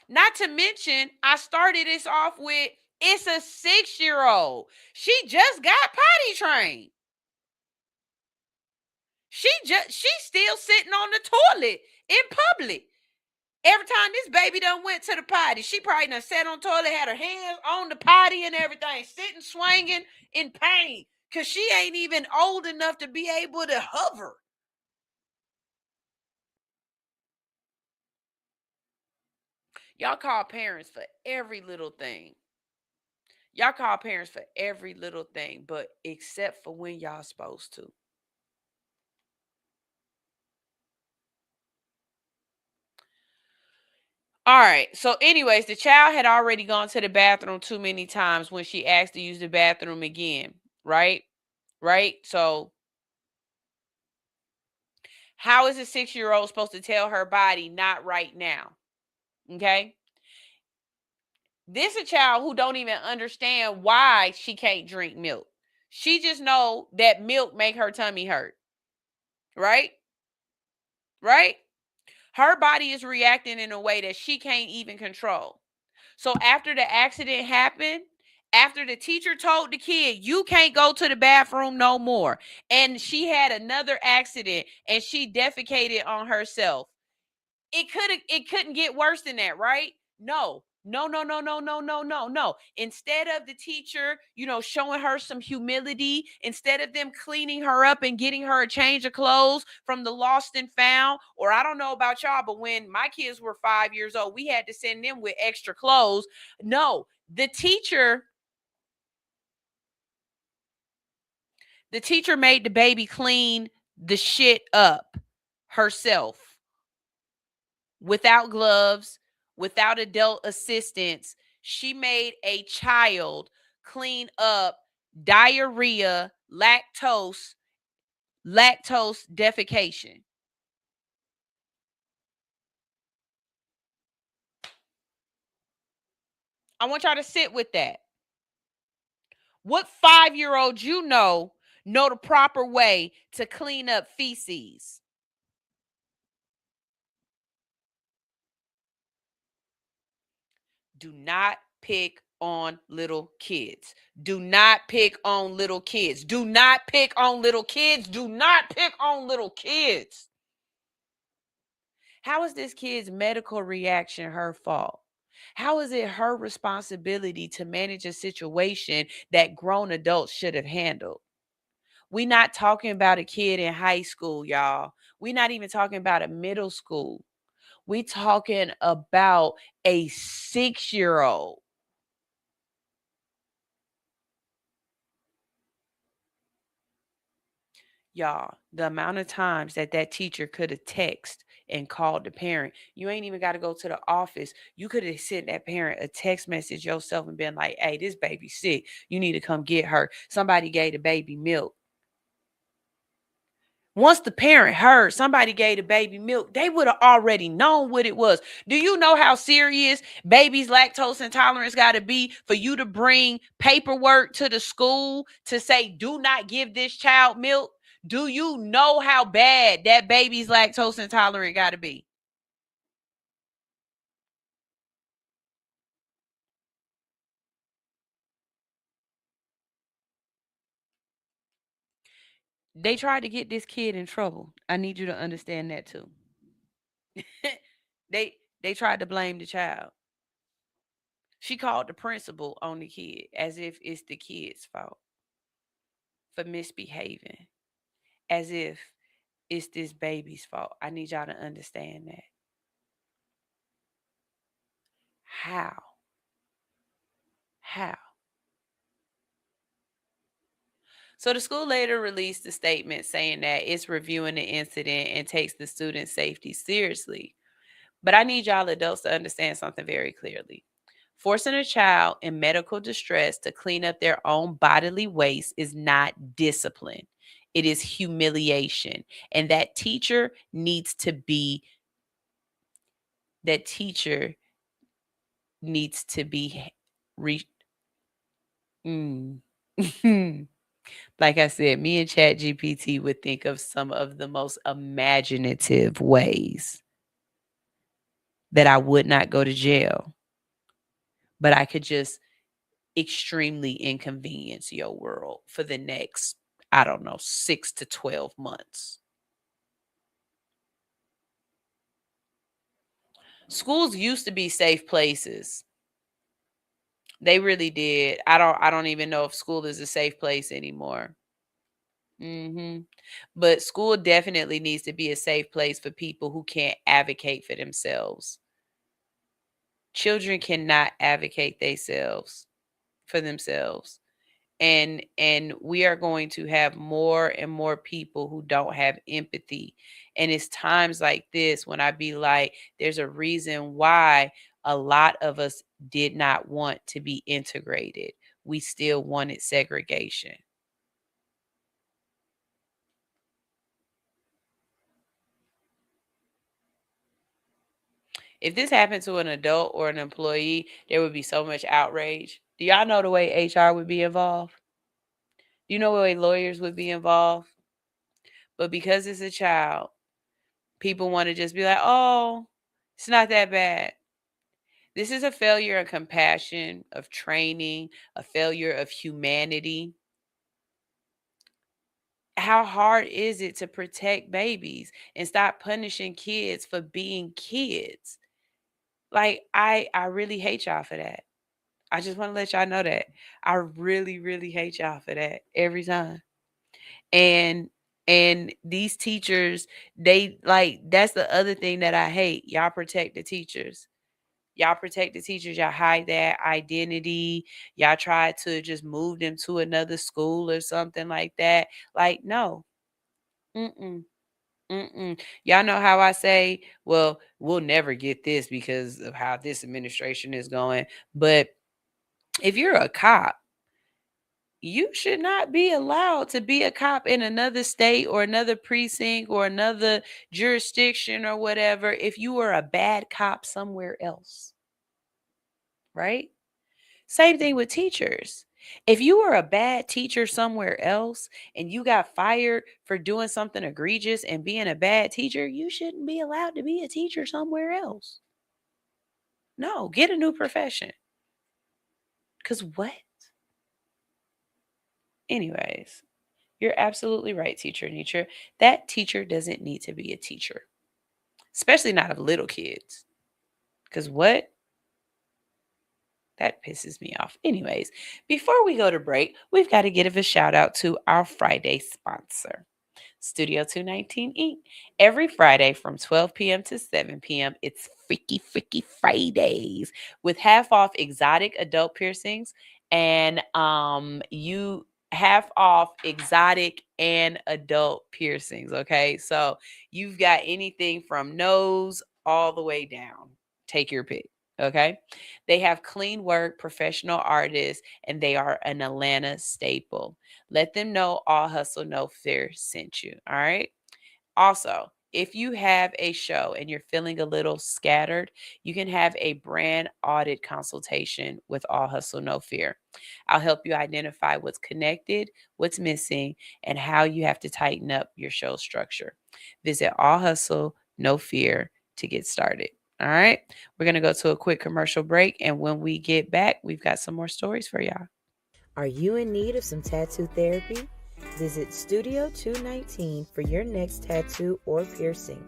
Not to mention, I started this off with, it's a 6-year-old. She just got potty trained. She's still sitting on the toilet in public. Every time this baby done went to the potty, she probably done sat on the toilet, had her hands on the potty and everything, sitting, swinging in pain, because she ain't even old enough to be able to hover. Y'all call parents for every little thing. Y'all call parents for every little thing, but except for when y'all supposed to. All right. So anyways, the child had already gone to the bathroom too many times when she asked to use the bathroom again, right? Right? So how is a 6-year-old supposed to tell her body not right now? Okay? This is a child who don't even understand why she can't drink milk. She just know that milk make her tummy hurt. Right? Right? Her body is reacting in a way that she can't even control. So after the accident happened, after the teacher told the kid, you can't go to the bathroom no more, and she had another accident and she defecated on herself, it couldn't get worse than that, right? No. Instead of the teacher, showing her some humility, instead of them cleaning her up and getting her a change of clothes from the lost and found, or I don't know about y'all, but when my kids were 5 years old, we had to send them with extra clothes. No, the teacher made the baby clean the shit up herself, without gloves, without adult assistance. She made a child clean up diarrhea, lactose defecation. I want y'all to sit with that. What 5-year-old know the proper way to clean up feces? Do not pick on little kids. Do not pick on little kids. Do not pick on little kids. Do not pick on little kids. How is this kid's medical reaction her fault? How is it her responsibility to manage a situation that grown adults should have handled? We're not talking about a kid in high school, y'all. We're not even talking about a middle school. We're talking about a 6-year-old. Y'all, the amount of times that teacher could have texted and called the parent. You ain't even got to go to the office. You could have sent that parent a text message yourself and been like, hey, this baby's sick. You need to come get her. Somebody gave the baby milk. Once the parent heard somebody gave the baby milk, they would have already known what it was. Do you know how serious baby's lactose intolerance got to be for you to bring paperwork to the school to say, do not give this child milk? Do you know how bad that baby's lactose intolerant got to be? They tried to get this kid in trouble. I need you to understand that too. they tried to blame the child. She called the principal on the kid as if it's the kid's fault for misbehaving, as if it's this baby's fault. I need y'all to understand that. How? So the school later released a statement saying that it's reviewing the incident and takes the student's safety seriously. But I need y'all adults to understand something very clearly. Forcing a child in medical distress to clean up their own bodily waste is not discipline. It is humiliation. And that teacher needs to be like I said, me and ChatGPT would think of some of the most imaginative ways that I would not go to jail, but I could just extremely inconvenience your world for the next, 6 to 12 months. Schools used to be safe places. They really did. I don't even know if school is a safe place anymore. But school definitely needs to be a safe place for people who can't advocate for themselves. Children cannot advocate for themselves. And we are going to have more and more people who don't have empathy. And it's times like this when I be like, there's a reason why a lot of us did not want to be integrated. We still wanted segregation. If this happened to an adult or an employee, there would be so much outrage. Do y'all know the way HR would be involved? Do you know the way lawyers would be involved? But because it's a child, people want to just be like, oh, it's not that bad. This is a failure of compassion, of training, a failure of humanity. How hard is it to protect babies and stop punishing kids for being kids? Like, I really hate y'all for that. I just want to let y'all know that. I really, really hate y'all for that every time. And these teachers, they that's the other thing that I hate. Y'all protect the teachers. Y'all protect the teachers. Y'all hide their identity. Y'all try to just move them to another school or something like that. Like, no. Y'all know how I say, well, we'll never get this because of how this administration is going. But if you're a cop, you should not be allowed to be a cop in another state or another precinct or another jurisdiction or whatever if you were a bad cop somewhere else. Right? Same thing with teachers. If you were a bad teacher somewhere else and you got fired for doing something egregious and being a bad teacher, you shouldn't be allowed to be a teacher somewhere else. No, get a new profession. Because what? Anyways, you're absolutely right, teacher Nietzsche. That teacher doesn't need to be a teacher, especially not of little kids. Because what? That pisses me off. Anyways, before we go to break, we've got to give a shout out to our Friday sponsor, Studio 219 Inc. Every Friday from 12 p.m. to 7 p.m., it's Freaky Fridays with half off exotic adult piercings and you half off exotic and adult piercings. Okay, so you've got anything from nose all the way down. Take your pick. Okay, they have clean work, professional artists, and they are an Atlanta staple. Let them know All Hustle No Fear sent you. All right. Also, if you have a show and you're feeling a little scattered, you can have a brand audit consultation with All Hustle No Fear. I'll help you identify what's connected, what's missing, and how you have to tighten up your show structure. Visit All Hustle No Fear to get started. All right, we're going to go to a quick commercial break. And when we get back, we've got some more stories for y'all. Are you in need of some tattoo therapy? Visit Studio 219 for your next tattoo or piercing.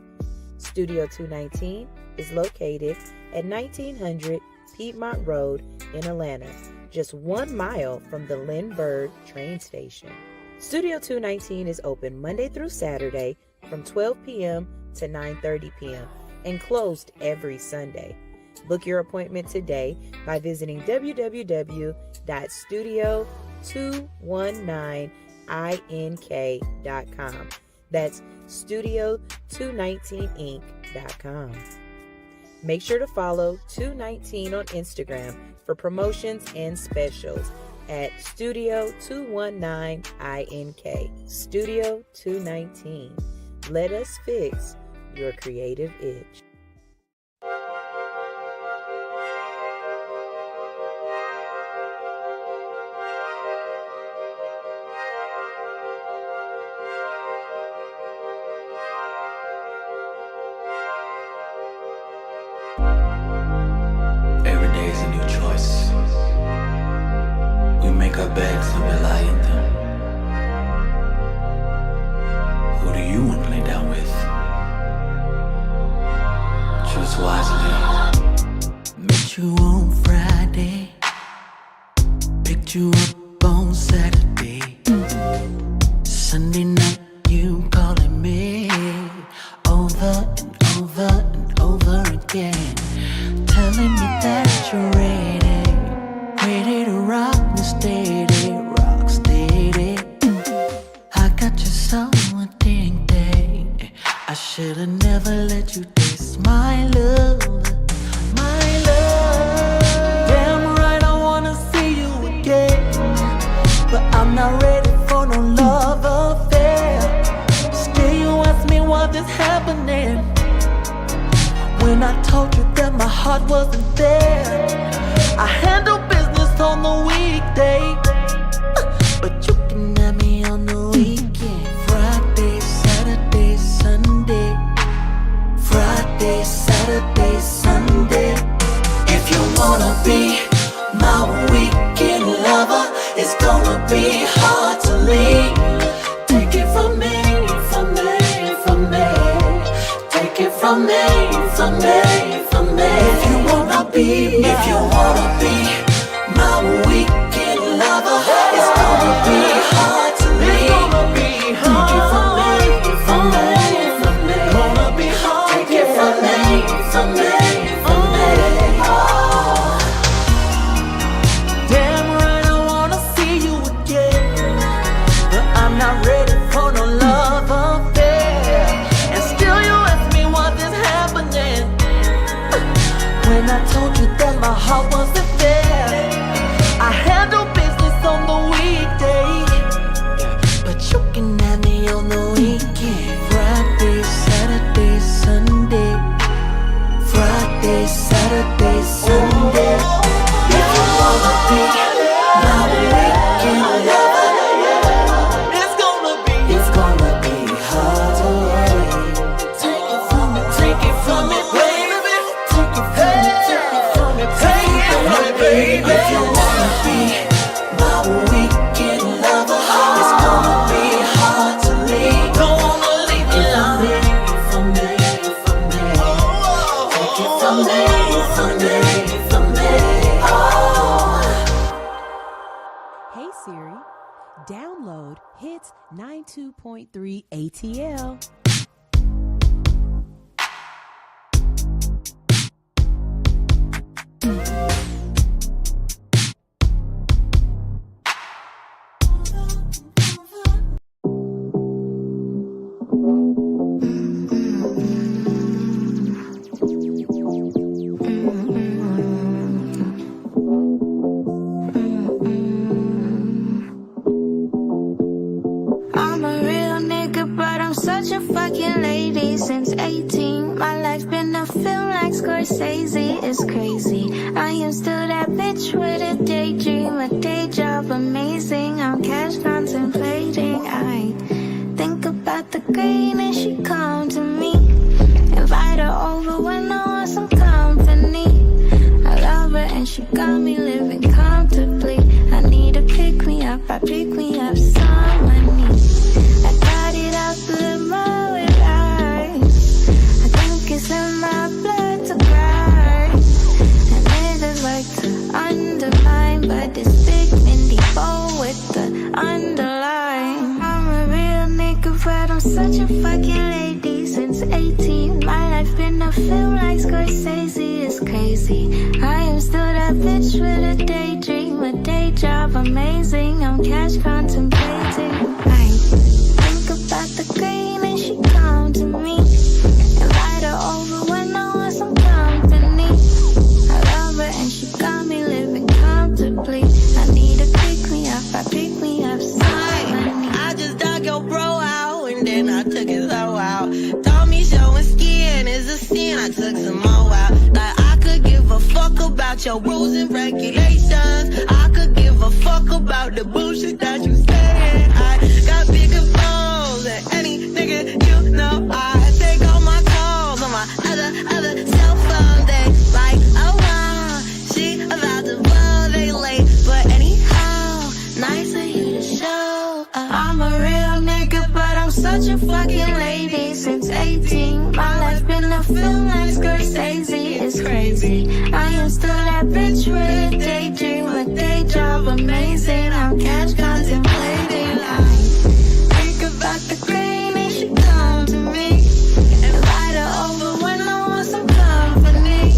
Studio 219 is located at 1900 Piedmont Road in Atlanta, just 1 mile from the Lindbergh train station. Studio 219 is open Monday through Saturday from 12 p.m. to 9:30 p.m. and closed every Sunday. Book your appointment today by visiting www.studio219ink.com. That's studio219inc.com. Make sure to follow 219 on Instagram for promotions and specials at Studio219ink. Studio 219. Let us fix your creative itch. Every day is a new choice. We make our beds and we lie in them. Who do you want to lay down with? Choose wisely. Met you on Friday, picked you up on Saturday. Sunday night you calling me over and over and over again, telling me that you're ready to rock me steady, rock steady. I got you so addicted, I should've never let you taste my love, my love. Damn right I wanna see you again, but I'm not ready for no love affair. Still you ask me what is happening, when I told you that my heart wasn't there. I handle business on the weekday, but you can have me on the weekend. Friday, Saturday, Sunday. Friday, Saturday, Sunday. If you wanna be my weekend lover, it's gonna be hard to leave. Take it from me, from me, from me. Take it from me, from me, from me. If you wanna be my weekend lover, it's gonna be hard to leave. Take it from me, from me, from me. Gonna be hard. Take it from me, from me, from me. Oh. Damn right I wanna see you again, but I'm not ready for no love affair. And still you ask me what is happening, when I told you that my heart code HITS92.3 ATL. I'm a real nigga, but I'm such a fucking lady since 18. My life been a film like Scorsese, it's crazy. I am still that bitch with a daydream, a day job amazing. I'm cash contemplating. I think about the green and she come to me. Invite her over when I want some company. I love her and she got me living comfortably. I need to pick me up, I pick me up some money. I got it out the limo with eyes. I think it's in my blood to cry. And niggas like to undermine, but this big Mindy bow with the underline. I'm a real nigga, but I'm such a fucking lady since 18. My life been a film like Scorsese, it's crazy. I am still that bitch with a daydream, a day job amazing. I'm cash contemplating. I think about the green and she come to me. Invite her over when I want some company. I love her and she got me living comfortably. I need to pick me up, I pick me up some money. I just dug your bro out and then I took his hoe out. Told me showing skin is a sin, I took some more out. Like I could give a fuck about your rules and regulations. I could give a fuck about the bullshit that you say. I got bigger balls than any nigga you know. I take all my calls on my other cell phone. They like, oh wow, she about to blow, they late. But anyhow, nice of you to show up. I'm a real nigga, but I'm such a fucking lady since 18. My life been a film like Scorsese, it's crazy. I am still that bitch with a daydream, a day job amazing. I'm cash contemplating. I think about the green and she come to me. Invite her over when I want some company.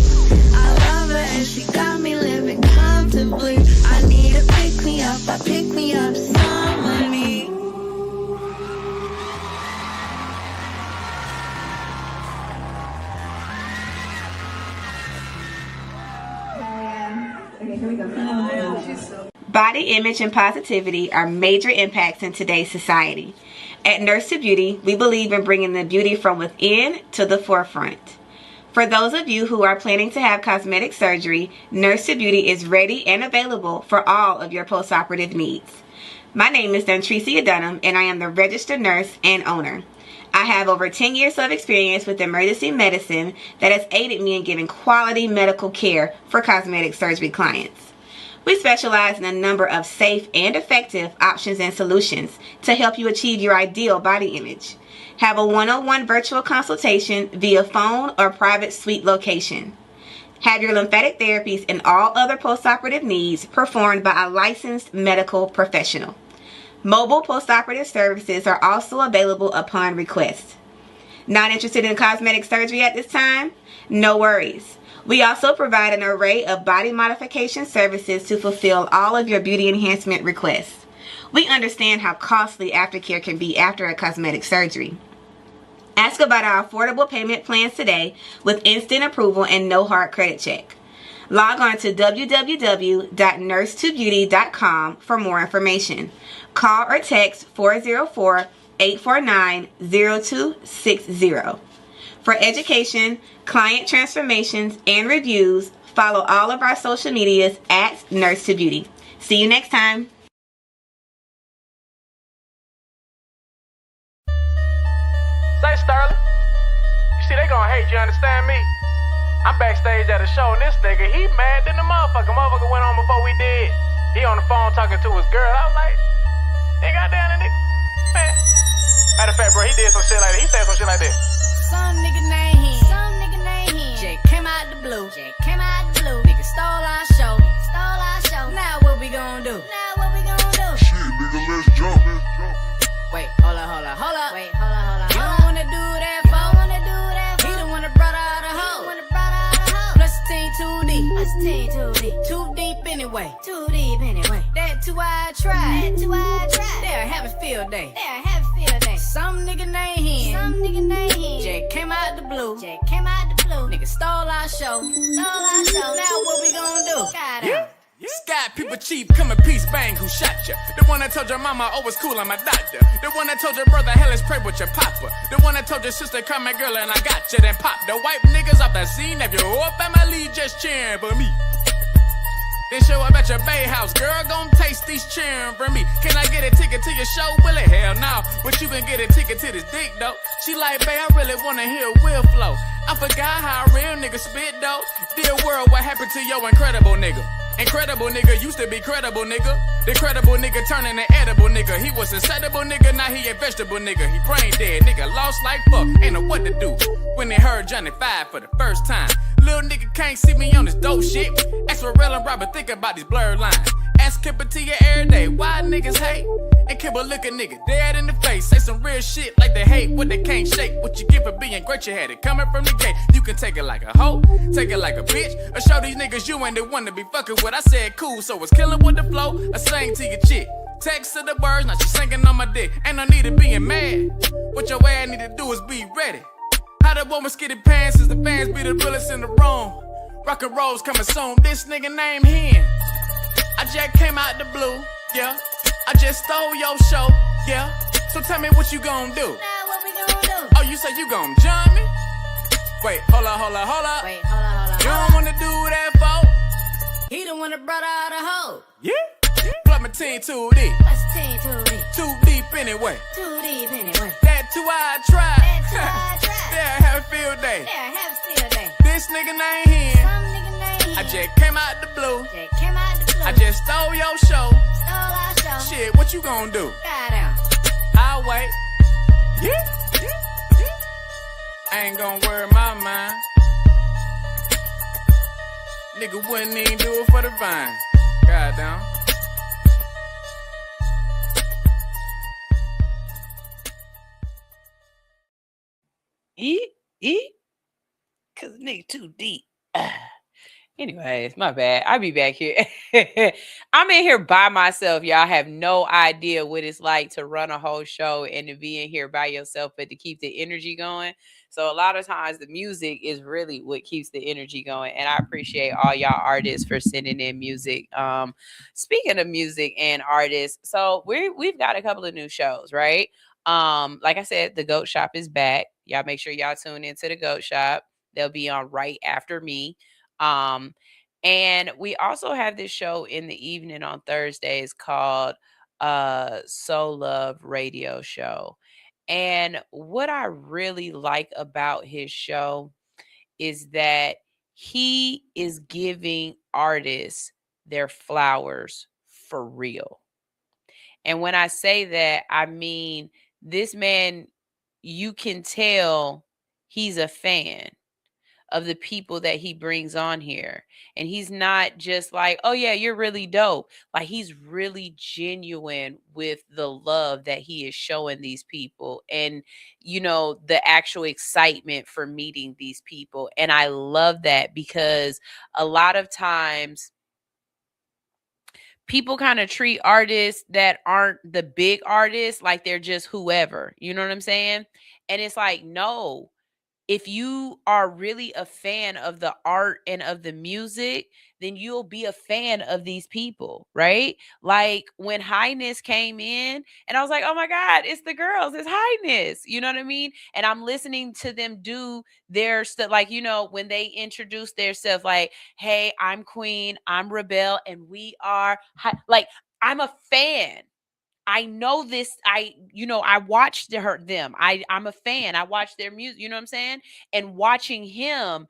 I love her and she got me living comfortably. I need to pick me up, I pick me up some money. Body image and positivity are major impacts in today's society. At Nurse to Beauty, we believe in bringing the beauty from within to the forefront. For those of you who are planning to have cosmetic surgery, Nurse to Beauty is ready and available for all of your postoperative needs. My name is Dontricia Dunham, and I am the registered nurse and owner. I have over 10 years of experience with emergency medicine that has aided me in giving quality medical care for cosmetic surgery clients. We specialize in a number of safe and effective options and solutions to help you achieve your ideal body image. Have a one-on-one virtual consultation via phone or private suite location. Have your lymphatic therapies and all other postoperative needs performed by a licensed medical professional. Mobile postoperative services are also available upon request. Not interested in cosmetic surgery at this time? No worries. We also provide an array of body modification services to fulfill all of your beauty enhancement requests. We understand how costly aftercare can be after a cosmetic surgery. Ask about our affordable payment plans today with instant approval and no hard credit check. Log on to www.nursetobeauty.com for more information. Call or text 404-849-0260. For education, client transformations, and reviews, follow all of our social medias at Nurse to Beauty. See you next time. Say, Sterling, you see they gonna hate you, understand me? I'm backstage at a show and this nigga, he mad than the motherfucker. Motherfucker went on before we did. He on the phone talking to his girl. I was like, hey, goddamn, nigga, man. Matter of fact, bro, he did some shit like that. He said some shit like that. Some nigga named him. Some nigga named him. Jay came out the blue. Jay came out the blue. Nigga stole our show. Nigga stole our show. Now what we gonna do? Now what we gonna do? Shit, nigga, let's jump. anyway. Too deep anyway. That too I tried. That too I tried. They're having field day. They're having field day. Some nigga named him. Some nigga named him. Jay came out the blue. Jay came out the blue. Nigga stole our show. Stole our show. Now what we gonna do? Got him. Sky people chief, come in peace, bang, who shot ya? The one that told your mama, oh, it's cool, I'm a doctor. The one that told your brother, hell is pray with your papa. The one that told your sister, come here, girl, and I got ya, then pop. The white niggas off the scene, if your whole family just cheering for me. Then show up at your bay house, girl, gon' taste these cheering for me. Can I get a ticket to your show? Will it? Hell no. But you can get a ticket to this dick, though. She like, babe, I really wanna hear Will flow. I forgot how a real nigga spit, though. Dear world, what happened to your incredible nigga? Incredible nigga used to be credible nigga. The credible nigga turning an edible nigga. He was a edible nigga, now he a vegetable nigga. He brain dead, nigga lost like fuck. Ain't know what to do when they heard Johnny 5 for the first time. Little nigga can't see me on this dope shit. Ask Pharrell and Robert, think about these blurred lines. Ask Kipper to your every day, why niggas hate? And Kipper look a nigga dead in the face. Say some real shit like they hate what they can't shake. What you get for being great, you had it coming from the gate. You can take it like a hoe, take it like a bitch, or show these niggas you ain't the one to be fucking with. I said cool, so it's killing with the flow. I sang to your chick, text to the words, now she singing on my dick. Ain't no need of being mad. What your ass need to do is be ready. How the woman skitty pants is the fans be the realest in the room. Rock and roll's coming soon. This nigga named Hen. I just came out the blue, yeah. I just stole your show, yeah. So tell me what you gon' do. Now what we gonna do? Oh, you say you gon' jump me? Wait, hold up. Wait, hold on. You don't wanna do that, folks? He the one that brought out the hoe. Yeah. Plug my team too deep. What's team too deep? Too deep anyway. Too deep anyway. That too I tried. That too I tried. They're having field day. They're having field day. This nigga named Hen. Some nigga named him. I just came out the blue. Jay came out the blue. I just stole your show. Stole our show. Shit, what you gon' do? Got him. I'll wait. Yeah. I ain't gon' worry my mind. Nigga wouldn't even do it for the vine. Goddamn. Cause nigga too deep. Anyways, my bad. I'll be back here. I'm in here by myself. Y'all have no idea what it's like to run a whole show and to be in here by yourself, but to keep the energy going. So a lot of times the music is really what keeps the energy going. And I appreciate all y'all artists for sending in music. Speaking of music and artists, so we've got a couple of new shows, right? Like I said, the Goat Shop is back. Y'all make sure y'all tune into the Goat Shop. They'll be on right after me. And we also have this show in the evening on Thursdays called Soul Love Radio Show. And what I really like about his show is that he is giving artists their flowers for real. And when I say that, I mean, this man, you can tell he's a fan of the people that he brings on here. And he's not just like, oh yeah, you're really dope. Like, he's really genuine with the love that he is showing these people and, you know, the actual excitement for meeting these people. And I love that because a lot of times people kind of treat artists that aren't the big artists like they're just whoever, you know what I'm saying? And it's like, no, if you are really a fan of the art and of the music, then you'll be a fan of these people, right? Like when Highness came in and I was like, oh my God, it's the girls, it's Highness. You know what I mean? And I'm listening to them do their stuff. Like, you know, when they introduce their stuff like, hey, I'm Queen, I'm Rebel, and we are like, I'm a fan. I know this. I watched them. I'm a fan. I watch their music. You know what I'm saying? And watching him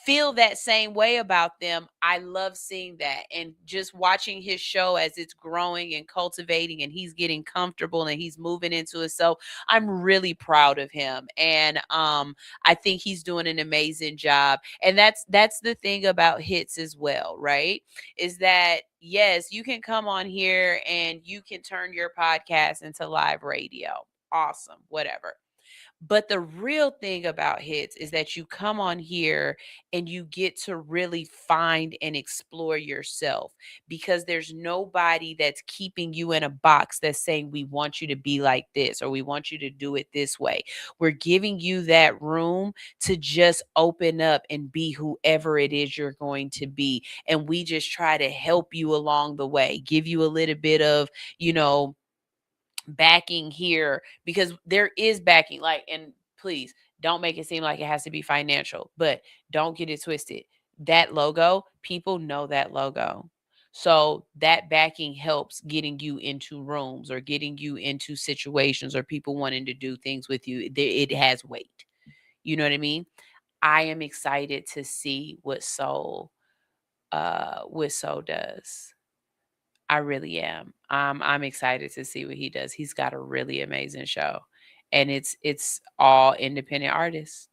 feel that same way about them, I love seeing that. And just watching his show as it's growing and cultivating and he's getting comfortable and he's moving into it. So I'm really proud of him. And I think he's doing an amazing job. And that's the thing about hits as well, right? Is that, yes, you can come on here and you can turn your podcast into live radio. Awesome. Whatever. But the real thing about hits is that you come on here and you get to really find and explore yourself, because there's nobody that's keeping you in a box that's saying we want you to be like this or we want you to do it this way. We're giving you that room to just open up and be whoever it is you're going to be. And we just try to help you along the way, give you a little bit of, backing here, because there is backing. Like, and please don't make it seem like it has to be financial, but don't get it twisted. That logo, people know that logo. So that backing helps getting you into rooms or getting you into situations or people wanting to do things with you. It has weight. You know what I mean? I am excited to see what Soul does. I really am. I'm excited to see what he does. He's got a really amazing show, and it's all independent artists.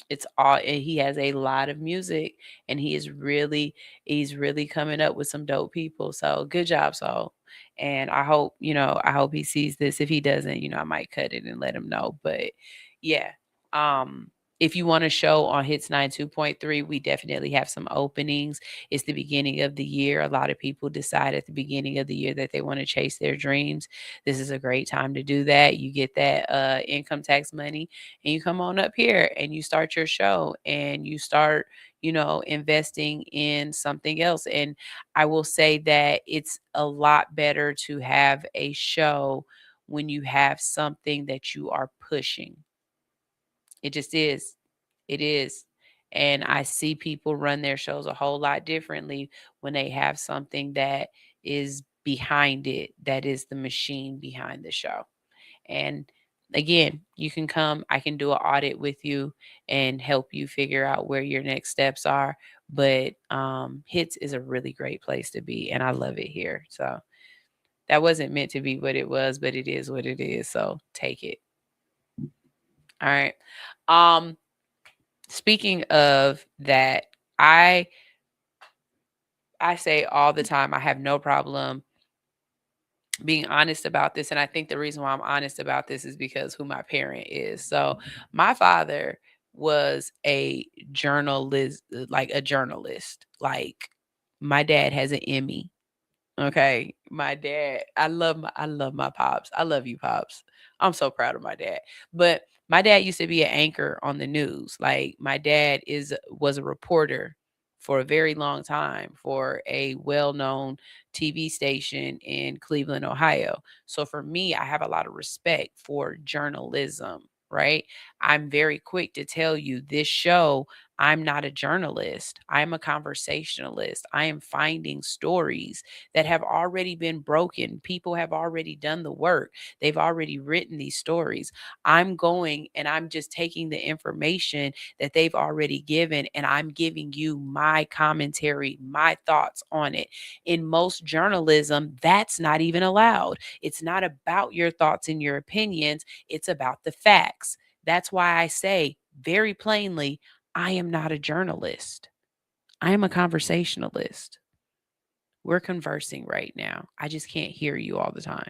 It's all, and he has a lot of music, and he's really coming up with some dope people. So good job, Soul. And I hope he sees this. If he doesn't, I might cut it and let him know. But yeah, if you want a show on Hits 92.3, we definitely have some openings. It's the beginning of the year. A lot of people decide at the beginning of the year that they want to chase their dreams. This is a great time to do that. You get that income tax money and you come on up here and you start your show and you start, investing in something else. And I will say that it's a lot better to have a show when you have something that you are pushing. It just is. It is. And I see people run their shows a whole lot differently when they have something that is behind it, that is the machine behind the show. And again, you can come, I can do an audit with you and help you figure out where your next steps are. But Hits is a really great place to be, and I love it here. So that wasn't meant to be what it was, but it is what it is. So take it. All right. Speaking of that, I say all the time, I have no problem being honest about this. And I think the reason why I'm honest about this is because who my parent is. So my father was a journalist. Like my dad has an Emmy. Okay. My dad, I love my pops. I love you, pops. I'm so proud of my dad. But my dad used to be an anchor on the news. Like my dad was a reporter for a very long time for a well-known TV station in Cleveland, Ohio. So for me, I have a lot of respect for journalism, right? I'm very quick to tell you this show, I'm not a journalist. I'm a conversationalist. I am finding stories that have already been broken. People have already done the work. They've already written these stories. I'm going and I'm just taking the information that they've already given and I'm giving you my commentary, my thoughts on it. In most journalism, that's not even allowed. It's not about your thoughts and your opinions. It's about the facts. That's why I say very plainly, I am not a journalist. I am a conversationalist. We're conversing right now. I just can't hear you all the time.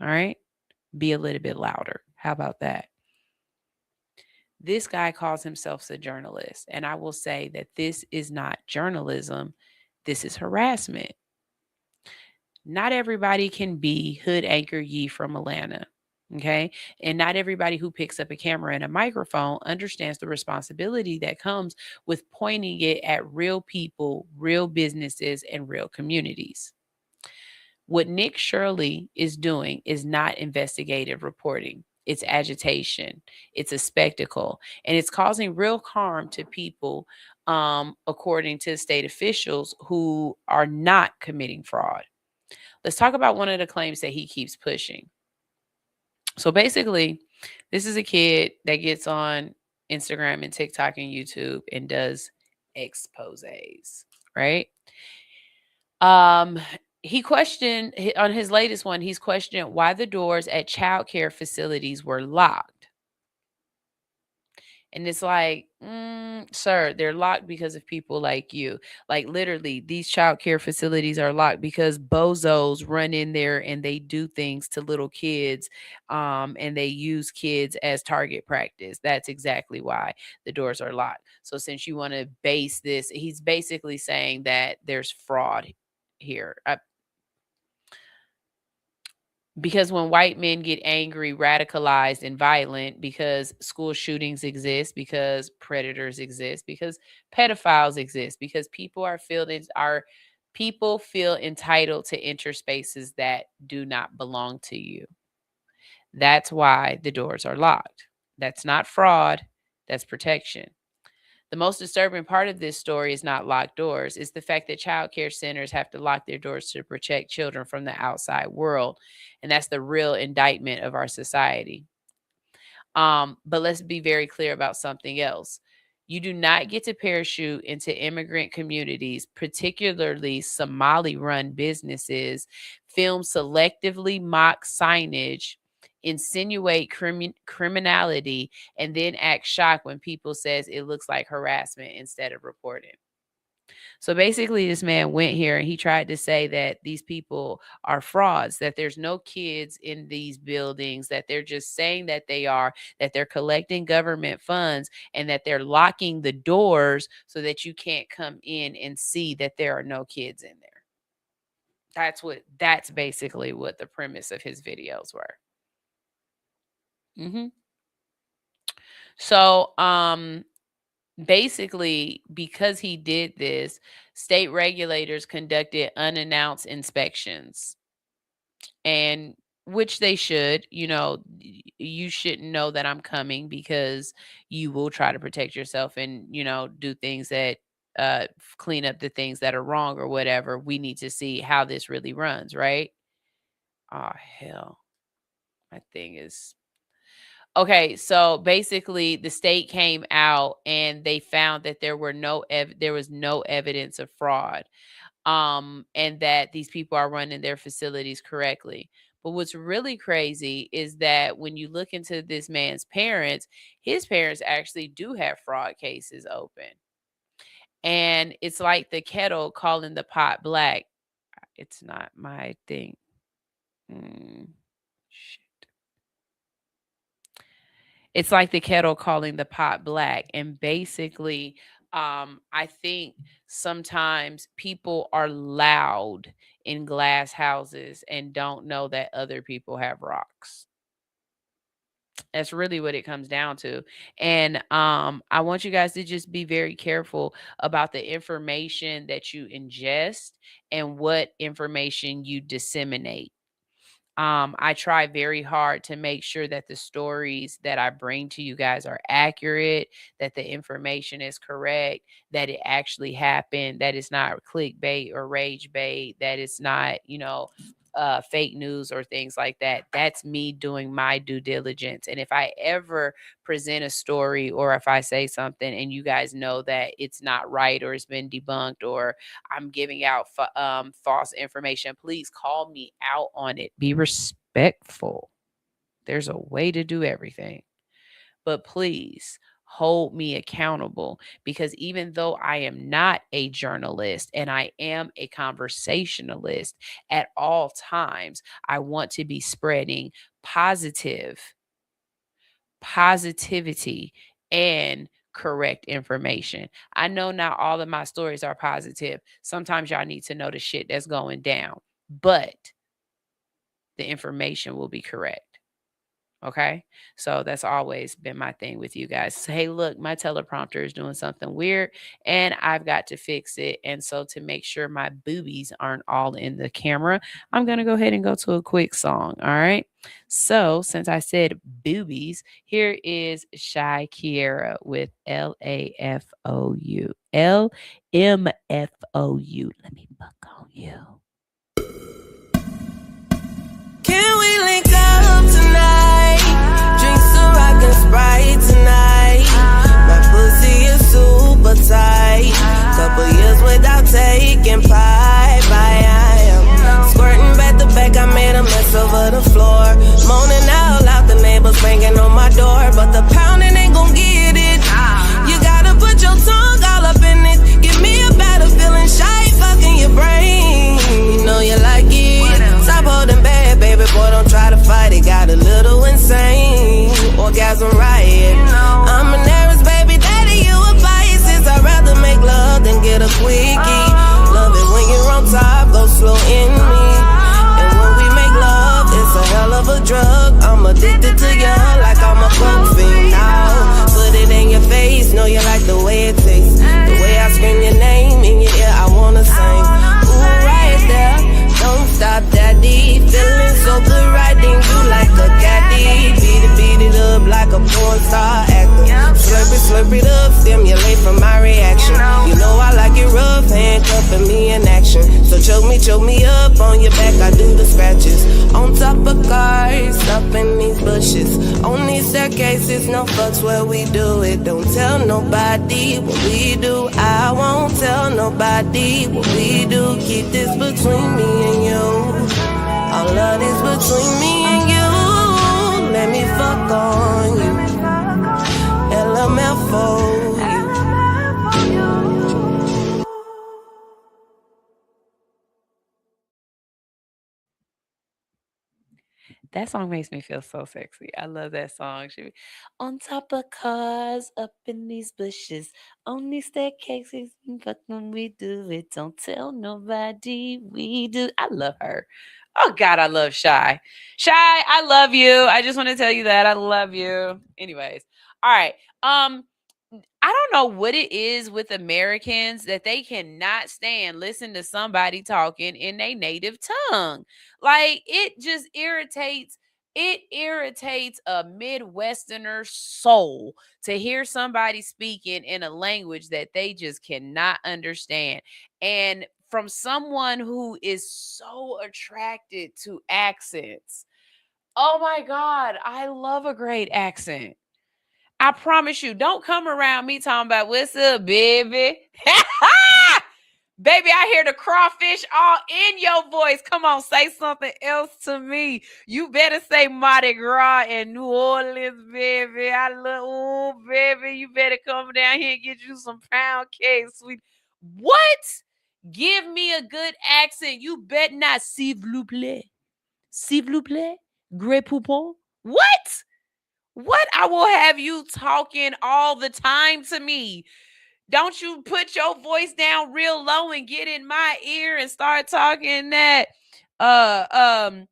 All right? Be a little bit louder. How about that? This guy calls himself a journalist. And I will say that this is not journalism. This is harassment. Not everybody can be Hood Anchor Yee from Atlanta. Okay. And not everybody who picks up a camera and a microphone understands the responsibility that comes with pointing it at real people, real businesses, and real communities. What Nick Shirley is doing is not investigative reporting. It's agitation. It's a spectacle. And it's causing real harm to people, according to state officials who are not committing fraud. Let's talk about one of the claims that he keeps pushing. So basically, this is a kid that gets on Instagram and TikTok and YouTube and does exposés, right? He questioned on his latest one, he's questioned why the doors at childcare facilities were locked. And it's like, sir, they're locked because of people like you. Like literally, these child care facilities are locked because bozos run in there and they do things to little kids, and they use kids as target practice. That's exactly why the doors are locked. So since you want to base this, he's basically saying that there's fraud here. Because when white men get angry, radicalized, and violent, because school shootings exist, because predators exist, because pedophiles exist, because people feel entitled to enter spaces that do not belong to you. That's why the doors are locked. That's not fraud. That's protection. The most disturbing part of this story is not locked doors. It's the fact that child care centers have to lock their doors to protect children from the outside world. And that's the real indictment of our society. But let's be very clear about something else. You do not get to parachute into immigrant communities, particularly Somali-run businesses, film selectively mock signage, insinuate criminality, and then act shocked when people says it looks like harassment instead of reporting. So basically, this man went here and he tried to say that these people are frauds, that there's no kids in these buildings, that they're just saying that they are, that they're collecting government funds, and that they're locking the doors so that you can't come in and see that there are no kids in there. That's basically what the premise of his videos were. So, basically, because he did this, state regulators conducted unannounced inspections, and which they should. You shouldn't know that I'm coming because you will try to protect yourself and, do things that clean up the things that are wrong or whatever. We need to see how this really runs, right? Oh, hell. My thing is... Okay, so basically the state came out and they found that there was no evidence of fraud, and that these people are running their facilities correctly. But what's really crazy is that when you look into this man's parents, his parents actually do have fraud cases open. And it's like the kettle calling the pot black. It's not my thing. It's like the kettle calling the pot black. And basically, I think sometimes people are loud in glass houses and don't know that other people have rocks. That's really what it comes down to. And I want you guys to just be very careful about the information that you ingest and what information you disseminate. I try very hard to make sure that the stories that I bring to you guys are accurate, that the information is correct, that it actually happened, that it's not clickbait or rage bait, that it's not, fake news or things like that. That's me doing my due diligence. And if I ever present a story or if I say something and you guys know that it's not right or it's been debunked or I'm giving out false information, please call me out on it. Be respectful. There's a way to do everything. But please hold me accountable, because even though I am not a journalist and I am a conversationalist, at all times, I want to be spreading positivity and correct information. I know not all of my stories are positive. Sometimes y'all need to know the shit that's going down, but the information will be correct. Okay, so that's always been my thing with you guys. So, hey, look, my teleprompter is doing something weird and I've got to fix it. And so to make sure my boobies aren't all in the camera, I'm going to go ahead and go to a quick song. All right. So since I said boobies, here is Shy Kiera with LAFOU. LMFOU. Let me fuck on you. Can we link up tonight? Drink some rock and Sprite tonight. My pussy is super tight. Couple years without taking pipe. I am squirting back to back. I made a mess over the floor. Moaning out loud, the neighbors banging on my door. But the pounding ain't gon' get it. orgasm riot. I'm an Aries, baby daddy, you a Pisces. I'd rather make love than get a quickie. Love it when you're on top, go slow in me. And when we make love, it's a hell of a drug. I'm addicted to you like I'm a coke fiend now. Put it in your face, know you like the way it tastes. The way I scream your name in your ear, I wanna sing. Ooh, right there, don't stop, daddy. Feeling so good, riding you like a caddy. Beat it up like a porn star actor. Slurp it up, stimulate from my reaction. You know I like it rough, handcuffing me in action. So choke me up on your back, I do the scratches. On top of cars, up in these bushes. On these staircases, no fucks where we do it. Don't tell nobody what we do. I won't tell nobody what we do. Keep this between me and you. All of this between me and you. Let me fuck on you. LMF for you. That song makes me feel so sexy. I love that song. She be, on top of cars, up in these bushes, on these staircases, but when we do it, don't tell nobody we do. I love her. Oh God, I love Shy. Shy, I love you. I just want to tell you that I love you. Anyways, all right. I don't know what it is with Americans that they cannot stand listen to somebody talking in their native tongue. Like it just irritates. It irritates a Midwesterner soul to hear somebody speaking in a language that they just cannot understand. And from someone who is so attracted to accents. Oh my God, I love a great accent. I promise you, don't come around me talking about what's up, baby. Baby, I hear the crawfish all in your voice. Come on, say something else to me. You better say Mardi Gras in New Orleans, baby. I love, oh, baby, you better come down here and get you some pound cake, sweet. What? Give me a good accent. You bet not, s'il vous plaît. S'il vous plaît. Grey poupon. What? What? I will have you talking all the time to me. Don't you put your voice down real low and get in my ear and start talking that bumbaclot.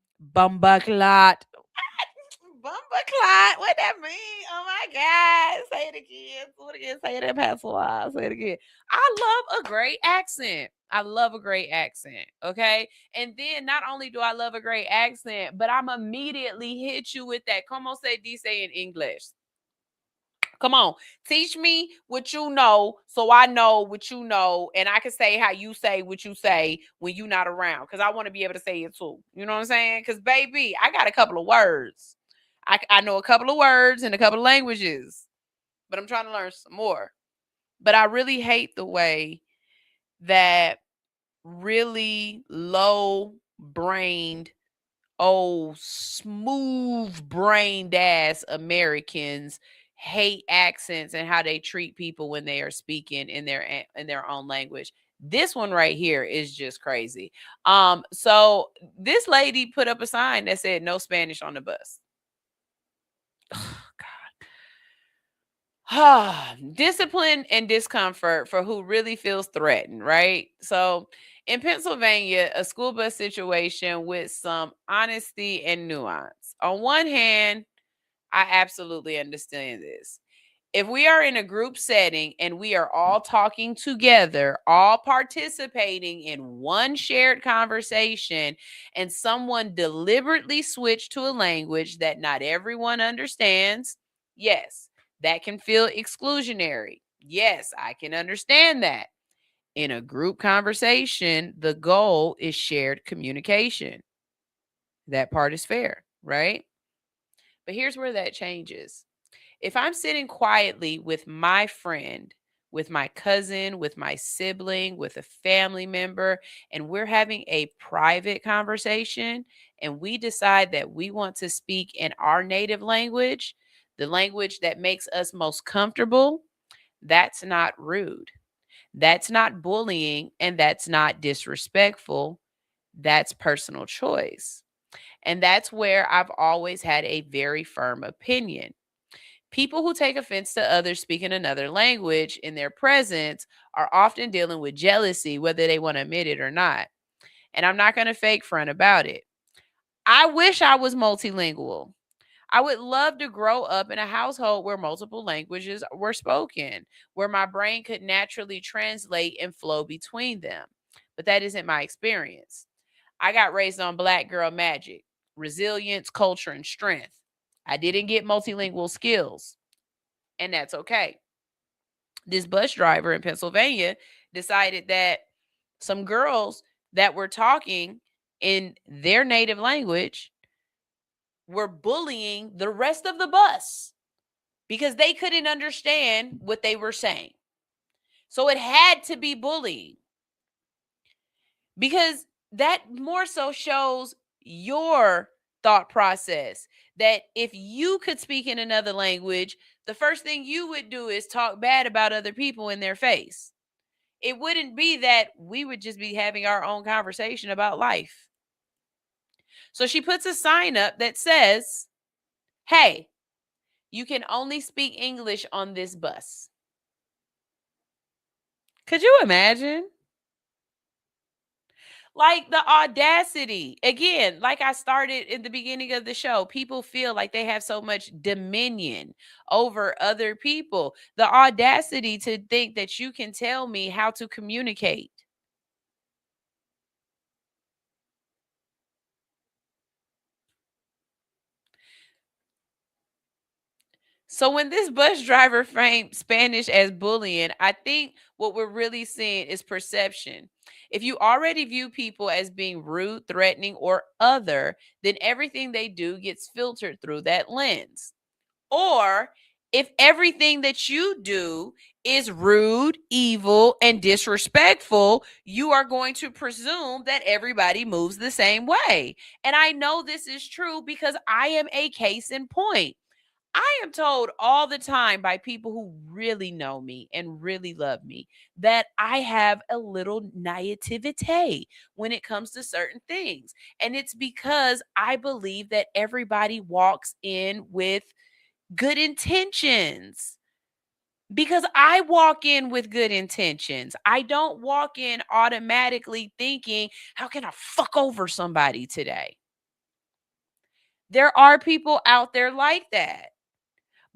Bumbaclot. What that mean? Oh my God. Say it again. Say it again. Say it in Pascal. Say it again. I love a great accent. I love a great accent. Okay. And then not only do I love a great accent, but I'm immediately hit you with that. Como se dice in English? Come on, teach me what you know so I know what you know and I can say how you say what you say when you're not around because I want to be able to say it too. You know what I'm saying? Because, baby, I got a couple of words. I know a couple of words in a couple of languages, but I'm trying to learn some more. But I really hate the way that really low-brained, smooth-brained ass Americans hate accents and how they treat people when they are speaking in their own language. This one right here is just crazy. So this lady put up a sign that said no Spanish on the bus. Oh, God. Discipline and discomfort for who really feels threatened, right? So in Pennsylvania, a school bus situation with some honesty and nuance. On one hand, I absolutely understand this. If we are in a group setting and we are all talking together, all participating in one shared conversation, and someone deliberately switched to a language that not everyone understands, yes, that can feel exclusionary. Yes, I can understand that. In a group conversation, the goal is shared communication. That part is fair, right? But here's where that changes. If I'm sitting quietly with my friend, with my cousin, with my sibling, with a family member, and we're having a private conversation, and we decide that we want to speak in our native language, the language that makes us most comfortable, that's not rude. That's not bullying, and that's not disrespectful. That's personal choice. And that's where I've always had a very firm opinion. People who take offense to others speaking another language in their presence are often dealing with jealousy, whether they want to admit it or not. And I'm not going to fake front about it. I wish I was multilingual. I would love to grow up in a household where multiple languages were spoken, where my brain could naturally translate and flow between them. But that isn't my experience. I got raised on Black girl magic, resilience, culture, and strength. I didn't get multilingual skills, and that's okay. This bus driver in Pennsylvania decided that some girls that were talking in their native language were bullying the rest of the bus because they couldn't understand what they were saying. So it had to be bullying, because that more so shows your thought process, that if you could speak in another language, the first thing you would do is talk bad about other people in their face. It wouldn't be that we would just be having our own conversation about life. So she puts a sign up that says, hey, you can only speak English on this bus. Could you imagine? Like the audacity. Again, like I started in the beginning of the show, people feel like they have so much dominion over other people. The audacity to think that you can tell me how to communicate. So when this bus driver framed Spanish as bullying, I think what we're really seeing is perception. If you already view people as being rude, threatening, or other, then everything they do gets filtered through that lens. Or if everything that you do is rude, evil, and disrespectful, you are going to presume that everybody moves the same way. And I know this is true because I am a case in point. I am told all the time by people who really know me and really love me that I have a little naivete when it comes to certain things. And it's because I believe that everybody walks in with good intentions. Because I walk in with good intentions. I don't walk in automatically thinking, how can I fuck over somebody today? There are people out there like that.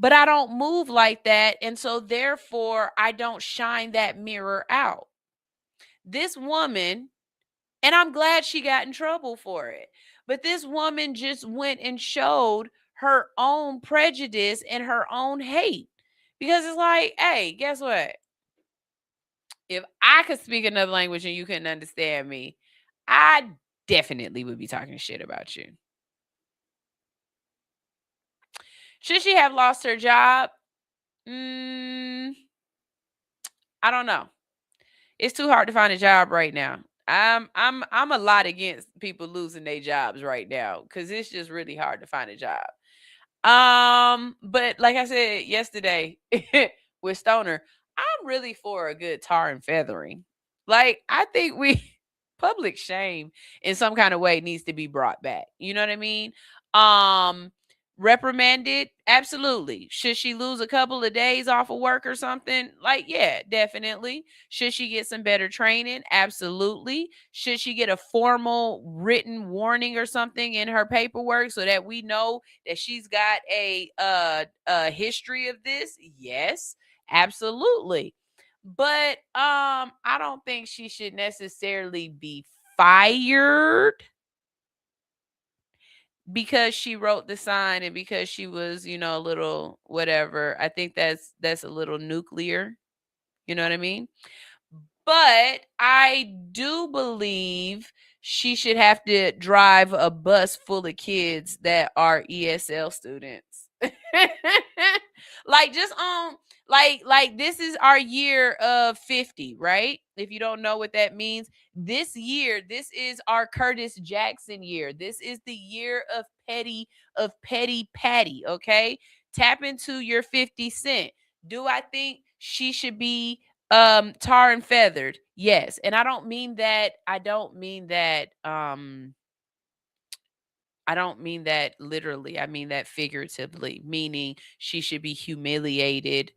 But I don't move like that. And so therefore, I don't shine that mirror out. This woman, and I'm glad she got in trouble for it, but this woman just went and showed her own prejudice and her own hate. Because it's like, hey, guess what? If I could speak another language and you couldn't understand me, I definitely would be talking shit about you. Should she have lost her job? I don't know. It's too hard to find a job right now. I'm a lot against people losing their jobs right now because it's just really hard to find a job. But like I said yesterday with Stoner, I'm really for a good tar and feathering. Like, I think public shame in some kind of way needs to be brought back. You know what I mean? Reprimanded? Absolutely. Should she lose a couple of days off of work or something? Like, yeah, definitely. Should she get some better training? Absolutely. Should she get a formal written warning or something in her paperwork so that we know that she's got a history of this? Yes, absolutely. But I don't think she should necessarily be fired because she wrote the sign and because she was, a little whatever. I think that's a little nuclear. You know what I mean? But I do believe she should have to drive a bus full of kids that are ESL students. Like, just on like this is our year of 50, right? If you don't know what that means, this year, this is our Curtis Jackson year. This is the year of petty Patty, okay? Tap into your 50 Cent. Do I think she should be tar and feathered? Yes. And I don't mean that I don't mean that literally. I mean that figuratively, meaning she should be humiliated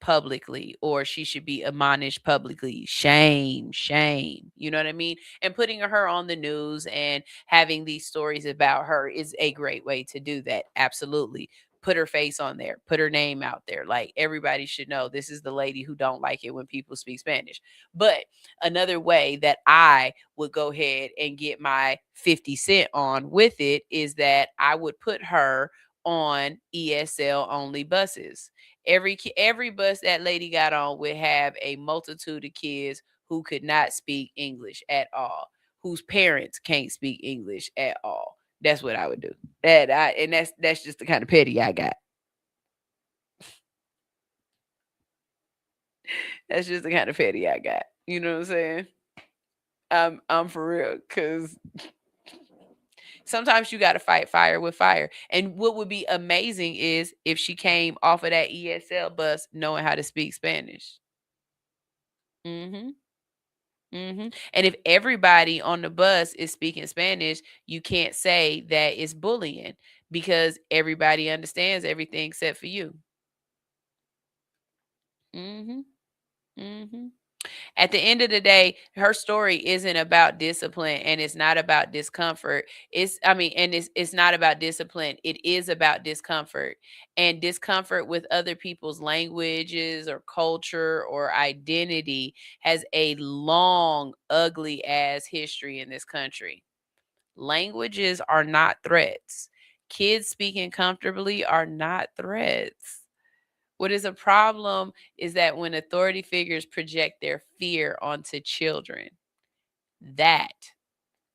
publicly, or she should be admonished publicly. Shame, shame. You know what I mean? And putting her on the news and having these stories about her is a great way to do that. Absolutely. Put her face on there, put her name out there. Like, everybody should know this is the lady who don't like it when people speak Spanish. But another way that I would go ahead and get my 50 cent on with it is that I would put her on ESL only buses. Every bus that lady got on would have a multitude of kids who could not speak English at all, whose parents can't speak English at all. That's what I would do. That's just the kind of petty I got. That's just the kind of petty I got. You know what I'm saying? I'm for real, because sometimes you got to fight fire with fire. And what would be amazing is if she came off of that ESL bus knowing how to speak Spanish. Mm-hmm. Mm-hmm. And if everybody on the bus is speaking Spanish, you can't say that it's bullying, because everybody understands everything except for you. Mm-hmm. Mm-hmm. At the end of the day, her story isn't about discipline, and it's not about discomfort. It's not about discipline. It is about discomfort, and discomfort with other people's languages or culture or identity has a long, ugly ass history in this country. Languages are not threats. Kids speaking comfortably are not threats. What is a problem is that when authority figures project their fear onto children, that's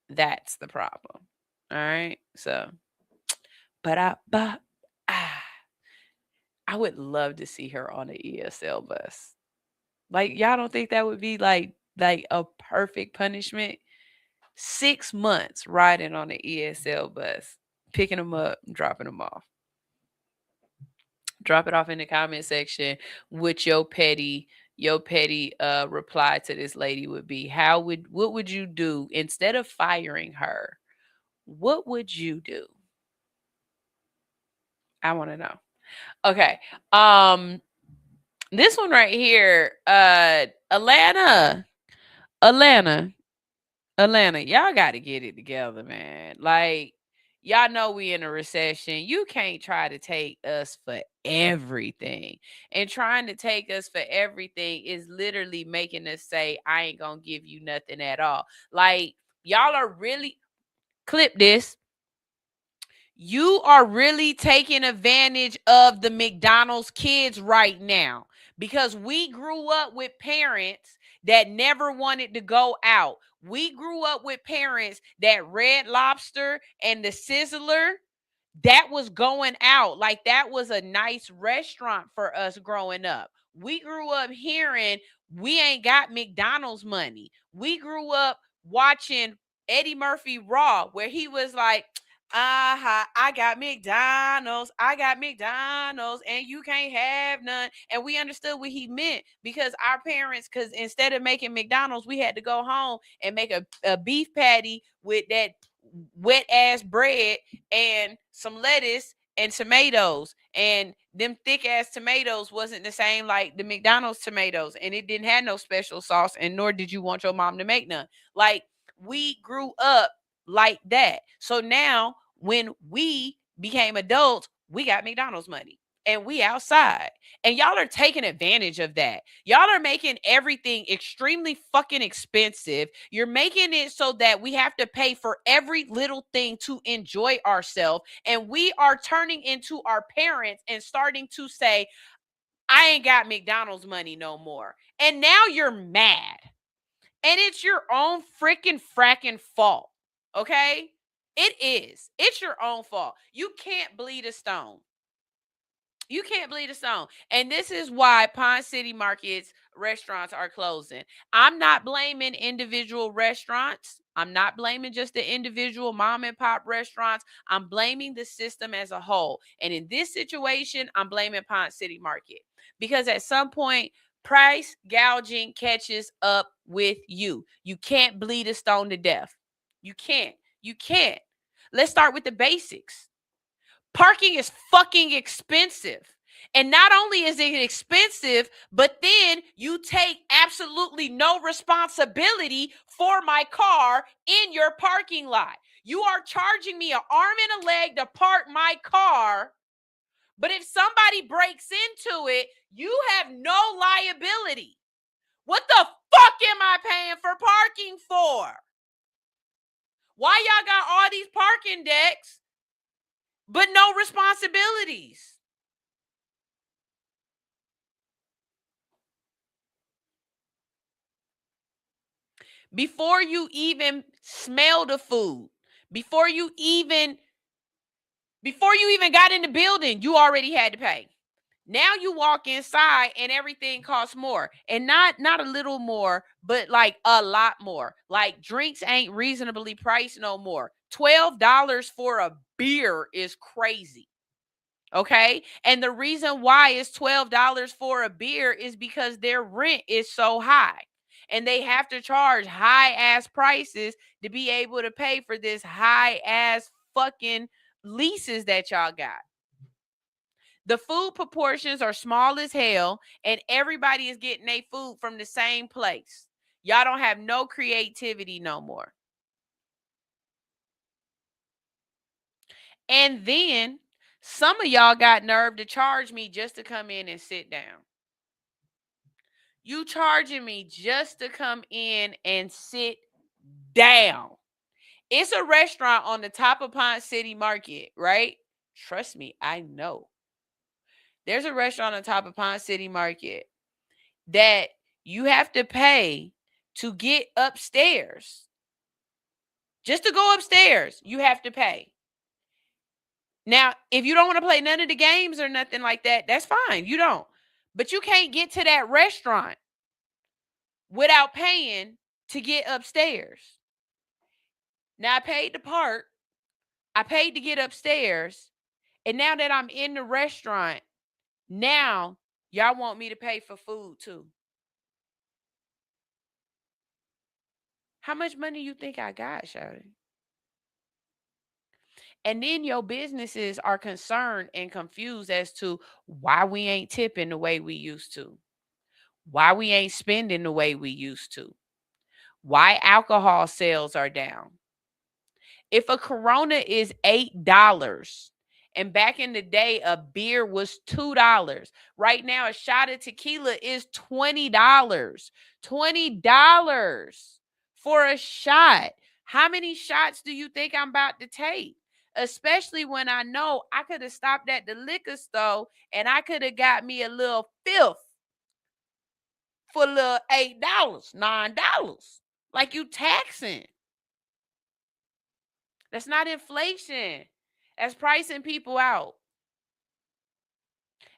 the problem. All right. So, I would love to see her on an ESL bus. Like, y'all don't think that would be like a perfect punishment? 6 months riding on an ESL bus, picking them up, and dropping them off. Drop it off in the comment section what your petty reply to this lady would be. What would you do instead of firing her? What would you do? I want to know. Okay. This one right here, Atlanta, y'all got to get it together, man. Like, y'all know we in a recession. You can't try to take us for everything. And trying to take us for everything is literally making us say, I ain't gonna give you nothing at all. Like, y'all are really, clip this. You are really taking advantage of the McDonald's kids right now, because we grew up with parents that never wanted to go out. We grew up with parents that Red Lobster and the Sizzler, that was going out. Like, that was a nice restaurant for us growing up. We grew up hearing we ain't got McDonald's money. We grew up watching Eddie Murphy Raw, where he was like, I got McDonald's, and you can't have none. And we understood what he meant, because our parents, because instead of making McDonald's, we had to go home and make a beef patty with that wet ass bread and some lettuce and tomatoes, and them thick ass tomatoes wasn't the same like the McDonald's tomatoes, and it didn't have no special sauce, and nor did you want your mom to make none. Like, we grew up like that. So now when we became adults, we got McDonald's money and we outside, and y'all are taking advantage of that. Y'all are making everything extremely fucking expensive. You're making it so that we have to pay for every little thing to enjoy ourselves, and we are turning into our parents and starting to say, I ain't got McDonald's money no more. And now you're mad, and it's your own freaking fracking fault. Okay? It is. It's your own fault. You can't bleed a stone. You can't bleed a stone. And this is why Pond City Market's restaurants are closing. I'm not blaming individual restaurants. I'm not blaming just the individual mom and pop restaurants. I'm blaming the system as a whole. And in this situation, I'm blaming Pond City Market, because at some point, price gouging catches up with you. You can't bleed a stone to death. You can't. You can't. Let's start with the basics. Parking is fucking expensive. And not only is it expensive, but then you take absolutely no responsibility for my car in your parking lot. You are charging me an arm and a leg to park my car, but if somebody breaks into it, you have no liability. What the fuck am I paying for parking for? Why y'all got all these parking decks, but no responsibilities? Before you even smell the food, before you even got in the building, you already had to pay. Now you walk inside and everything costs more. And not a little more, but like a lot more. Like drinks ain't reasonably priced no more. $12 for a beer is crazy. Okay? And the reason why it's $12 for a beer is because their rent is so high. And they have to charge high ass prices to be able to pay for this high ass fucking leases that y'all got. The food proportions are small as hell, and everybody is getting their food from the same place. Y'all don't have no creativity no more. And then some of y'all got nerve to charge me just to come in and sit down. You charging me just to come in and sit down. It's a restaurant on the top of Pont City Market, right? Trust me, I know. There's a restaurant on top of Pont City Market that you have to pay to get upstairs. Just to go upstairs, you have to pay. Now, if you don't want to play none of the games or nothing like that, that's fine. You don't. But you can't get to that restaurant without paying to get upstairs. Now, I paid to park. I paid to get upstairs. And now that I'm in the restaurant, now y'all want me to pay for food too. How much money you think I got, Shawty? And then your businesses are concerned and confused as to why we ain't tipping the way we used to, why we ain't spending the way we used to, why alcohol sales are down. If a Corona is $8, and back in the day, a beer was $2. Right now, a shot of tequila is $20. $20 for a shot. How many shots do you think I'm about to take? Especially when I know I could have stopped at the liquor store and I could have got me a little fifth for a little $8, $9. Like you taxing. That's not inflation. That's pricing people out.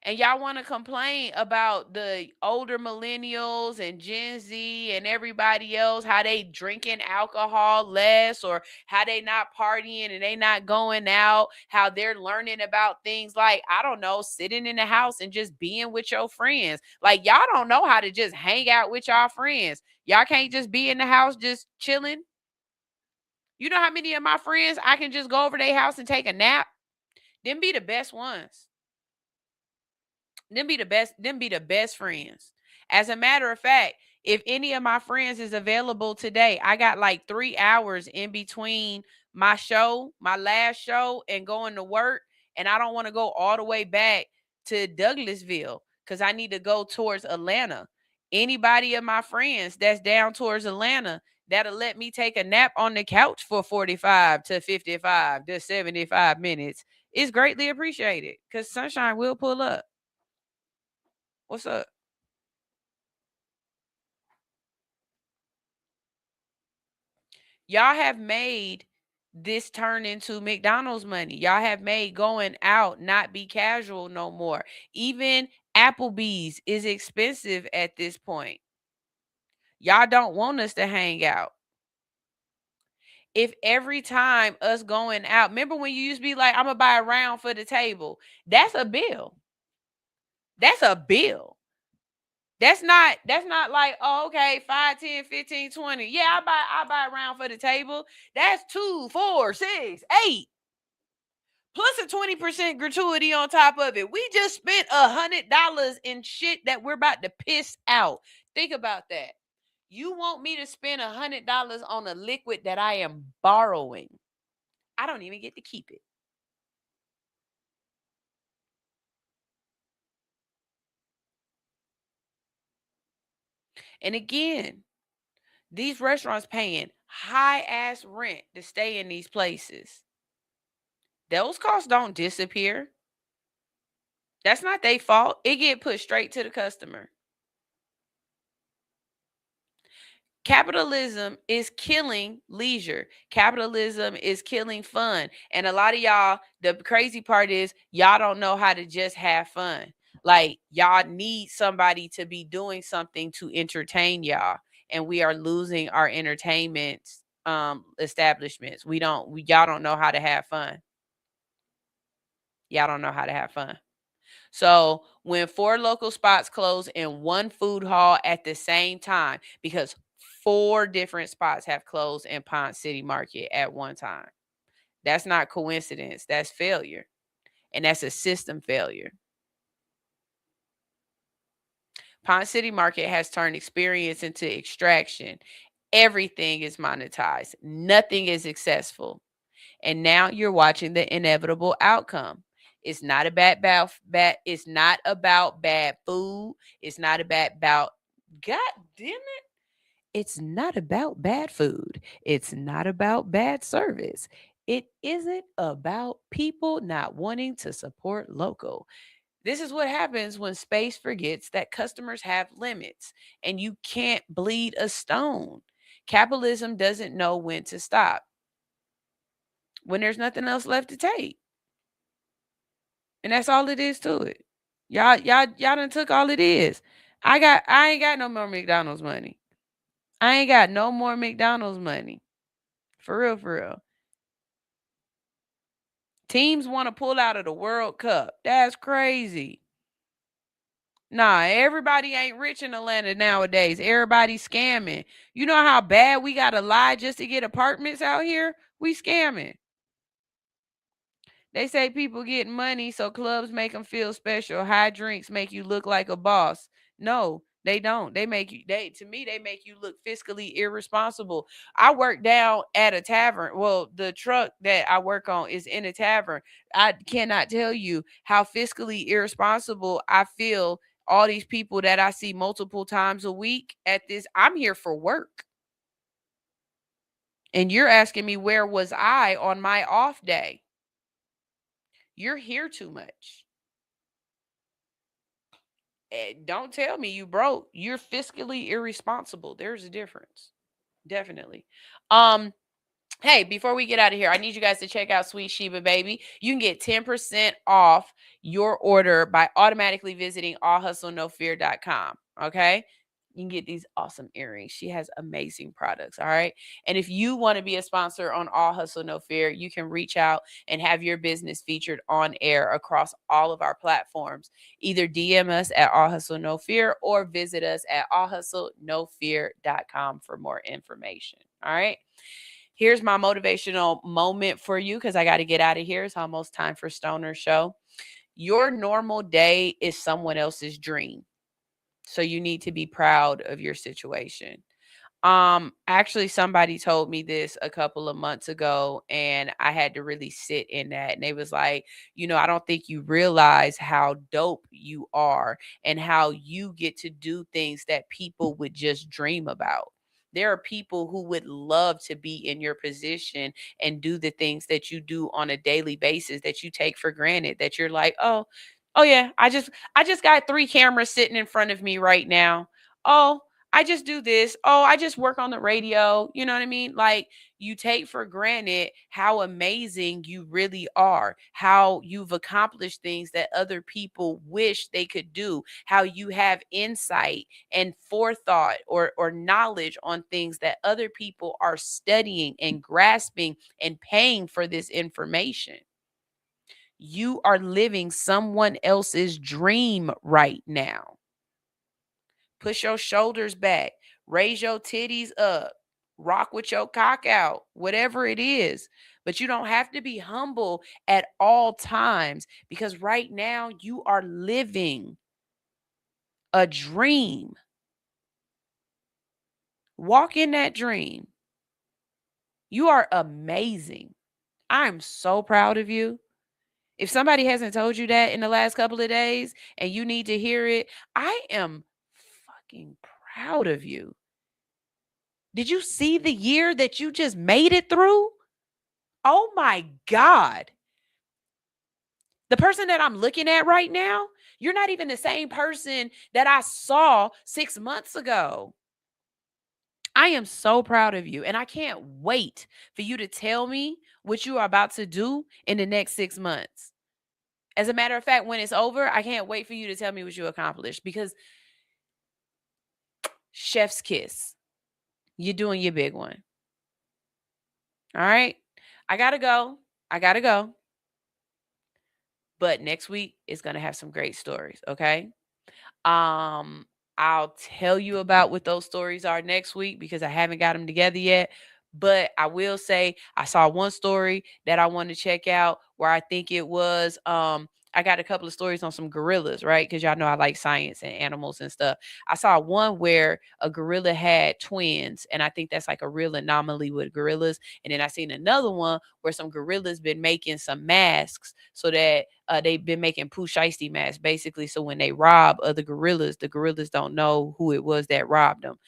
And y'all want to complain about the older millennials and Gen Z and everybody else, how they drinking alcohol less, or how they not partying and they not going out, how they're learning about things like, I don't know, sitting in the house and just being with your friends. Like, y'all don't know how to just hang out with y'all friends. Y'all can't just be in the house just chilling. You know how many of my friends I can just go over their house and take a nap? Them be the best ones. Them be the best friends. As a matter of fact, if any of my friends is available today, I got like 3 hours in between my show, my last show, and going to work. And I don't want to go all the way back to Douglasville because I need to go towards Atlanta. Anybody of my friends that's down towards Atlanta that'll let me take a nap on the couch for 45 to 55 to 75 minutes is greatly appreciated because Sunshine will pull up. What's up? Y'all have made this turn into McDonald's money. Y'all have made going out not be casual no more. Even Applebee's is expensive at this point. Y'all don't want us to hang out. If every time us going out, remember when you used to be like, I'm going to buy a round for the table. That's a bill. That's a bill. That's not like, oh, okay, 5, 10, 15, 20. Yeah, I buy a round for the table. That's 2, 4, 6, 8. Plus a 20% gratuity on top of it. We just spent $100 in shit that we're about to piss out. Think about that. You want me to spend $100 on a liquid that I am borrowing? I don't even get to keep it. And again, these restaurants paying high ass rent to stay in these places. Those costs don't disappear. That's not their fault. It get put straight to the customer. Capitalism is killing leisure. Capitalism is killing fun. And a lot of y'all, the crazy part is y'all don't know how to just have fun. Like, y'all need somebody to be doing something to entertain y'all. And we are losing our entertainment establishments. Y'all don't know how to have fun. Y'all don't know how to have fun. So when 4 local spots close in one food hall at the same time, because 4 different spots have closed in Ponce City Market at one time, that's not coincidence. That's failure. And that's a system failure. Ponce City Market has turned experience into extraction. Everything is monetized. Nothing is successful. And now you're watching the inevitable outcome. It's not about it's not about bad food. It's not about God damn it. It's not about bad food. It's not about bad service. It isn't about people not wanting to support local. This is what happens when space forgets that customers have limits and you can't bleed a stone. Capitalism doesn't know when to stop when there's nothing else left to take. And that's all it is to it. Y'all done took all it is. I ain't got no more McDonald's money. I ain't got no more McDonald's money. For real, for real. Teams want to pull out of the World Cup. That's crazy. Nah, everybody ain't rich in Atlanta nowadays. Everybody's scamming. You know how bad we got to lie just to get apartments out here? We scamming. They say people get money so clubs make them feel special. High drinks make you look like a boss. No, they don't. To me, they make you look fiscally irresponsible. I work down at a tavern. Well, the truck that I work on is in a tavern. I cannot tell you how fiscally irresponsible I feel. All these people that I see multiple times a week at this, I'm here for work. And you're asking me, where was I on my off day? You're here too much. Don't tell me you broke. You're fiscally irresponsible. There's a difference. Definitely. Hey, before we get out of here, I need you guys to check out Sweet Sheba Baby. You can get 10% off your order by automatically visiting allhustlenofear.com. Okay? You can get these awesome earrings. She has amazing products. All right. And if you want to be a sponsor on All Hustle No Fear, you can reach out and have your business featured on air across all of our platforms. Either DM us at All Hustle No Fear or visit us at allhustlenofear.com for more information. All right. Here's my motivational moment for you because I got to get out of here. It's almost time for Stoner Show. Your normal day is someone else's dream. So you need to be proud of your situation. Actually, somebody told me this a couple of months ago, and I had to really sit in that. And they was like, I don't think you realize how dope you are and how you get to do things that people would just dream about. There are people who would love to be in your position and do the things that you do on a daily basis that you take for granted, that you're like, oh yeah, I just got 3 cameras sitting in front of me right now. Oh, I just do this. Oh, I just work on the radio. You know what I mean? Like, you take for granted how amazing you really are, how you've accomplished things that other people wish they could do, how you have insight and forethought or knowledge on things that other people are studying and grasping and paying for this information. You are living someone else's dream right now. Push your shoulders back. Raise your titties up. Rock with your cock out. Whatever it is. But you don't have to be humble at all times, because right now you are living a dream. Walk in that dream. You are amazing. I'm so proud of you. If somebody hasn't told you that in the last couple of days and you need to hear it, I am fucking proud of you. Did you see the year that you just made it through? Oh my God. The person that I'm looking at right now, you're not even the same person that I saw 6 months ago. I am so proud of you, and I can't wait for you to tell me what you are about to do in the next 6 months. As a matter of fact, when it's over, I can't wait for you to tell me what you accomplished, because chef's kiss. You're doing your big one. All right. I got to go. But next week is going to have some great stories. Okay. I'll tell you about what those stories are next week, because I haven't got them together yet. But I will say I saw one story that I wanted to check out, where I think it was, I got a couple of stories on some gorillas, right? Because y'all know I like science and animals and stuff. I saw one where a gorilla had twins, and I think that's like a real anomaly with gorillas. And then I seen another one where some gorillas been making some masks, so that they've been making poo shiesty masks, basically. So when they rob other gorillas, the gorillas don't know who it was that robbed them.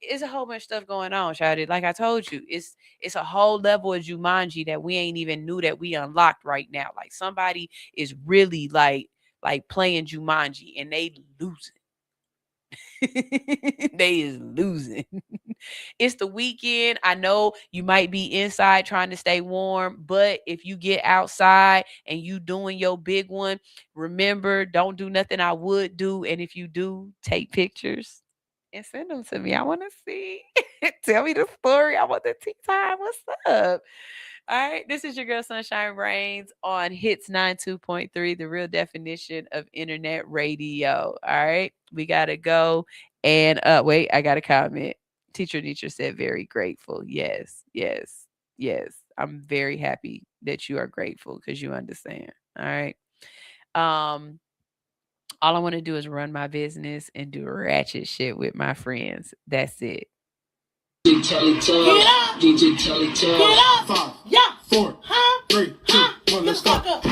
It's a whole bunch of stuff going on, Shawty. Like I told you, it's a whole level of Jumanji that we ain't even knew that we unlocked right now. Like somebody is really like playing Jumanji, and they losing. They is losing. It's the weekend. I know you might be inside trying to stay warm, but if you get outside and you doing your big one, remember, don't do nothing I would do. And if you do, take pictures and send them to me. I want to see. Tell me the story. I want the tea time. What's up? All right. This is your girl Sunshine Reigns on Hits 92.3, the real definition of internet radio. All right. We got to go. And wait, I got a comment. Teacher said very grateful. Yes. I'm very happy that you are grateful, because you understand. All right. All I want to do is run my business and do ratchet shit with my friends. That's it. DJ Telly Talk. DJ Telly Talk. Get up. 5, yeah. 4, 3, 2, 1, let's go. Get up.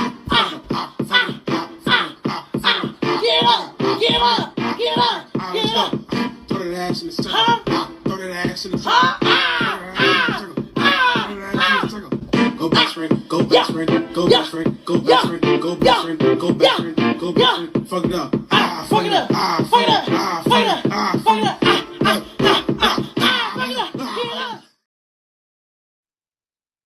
Throw that ass in the circle. Throw that ass in the circle. Go best friend. Go best friend. Go best friend. Go best friend. Go best friend. Go best friend. Go best friend. Fuck it up.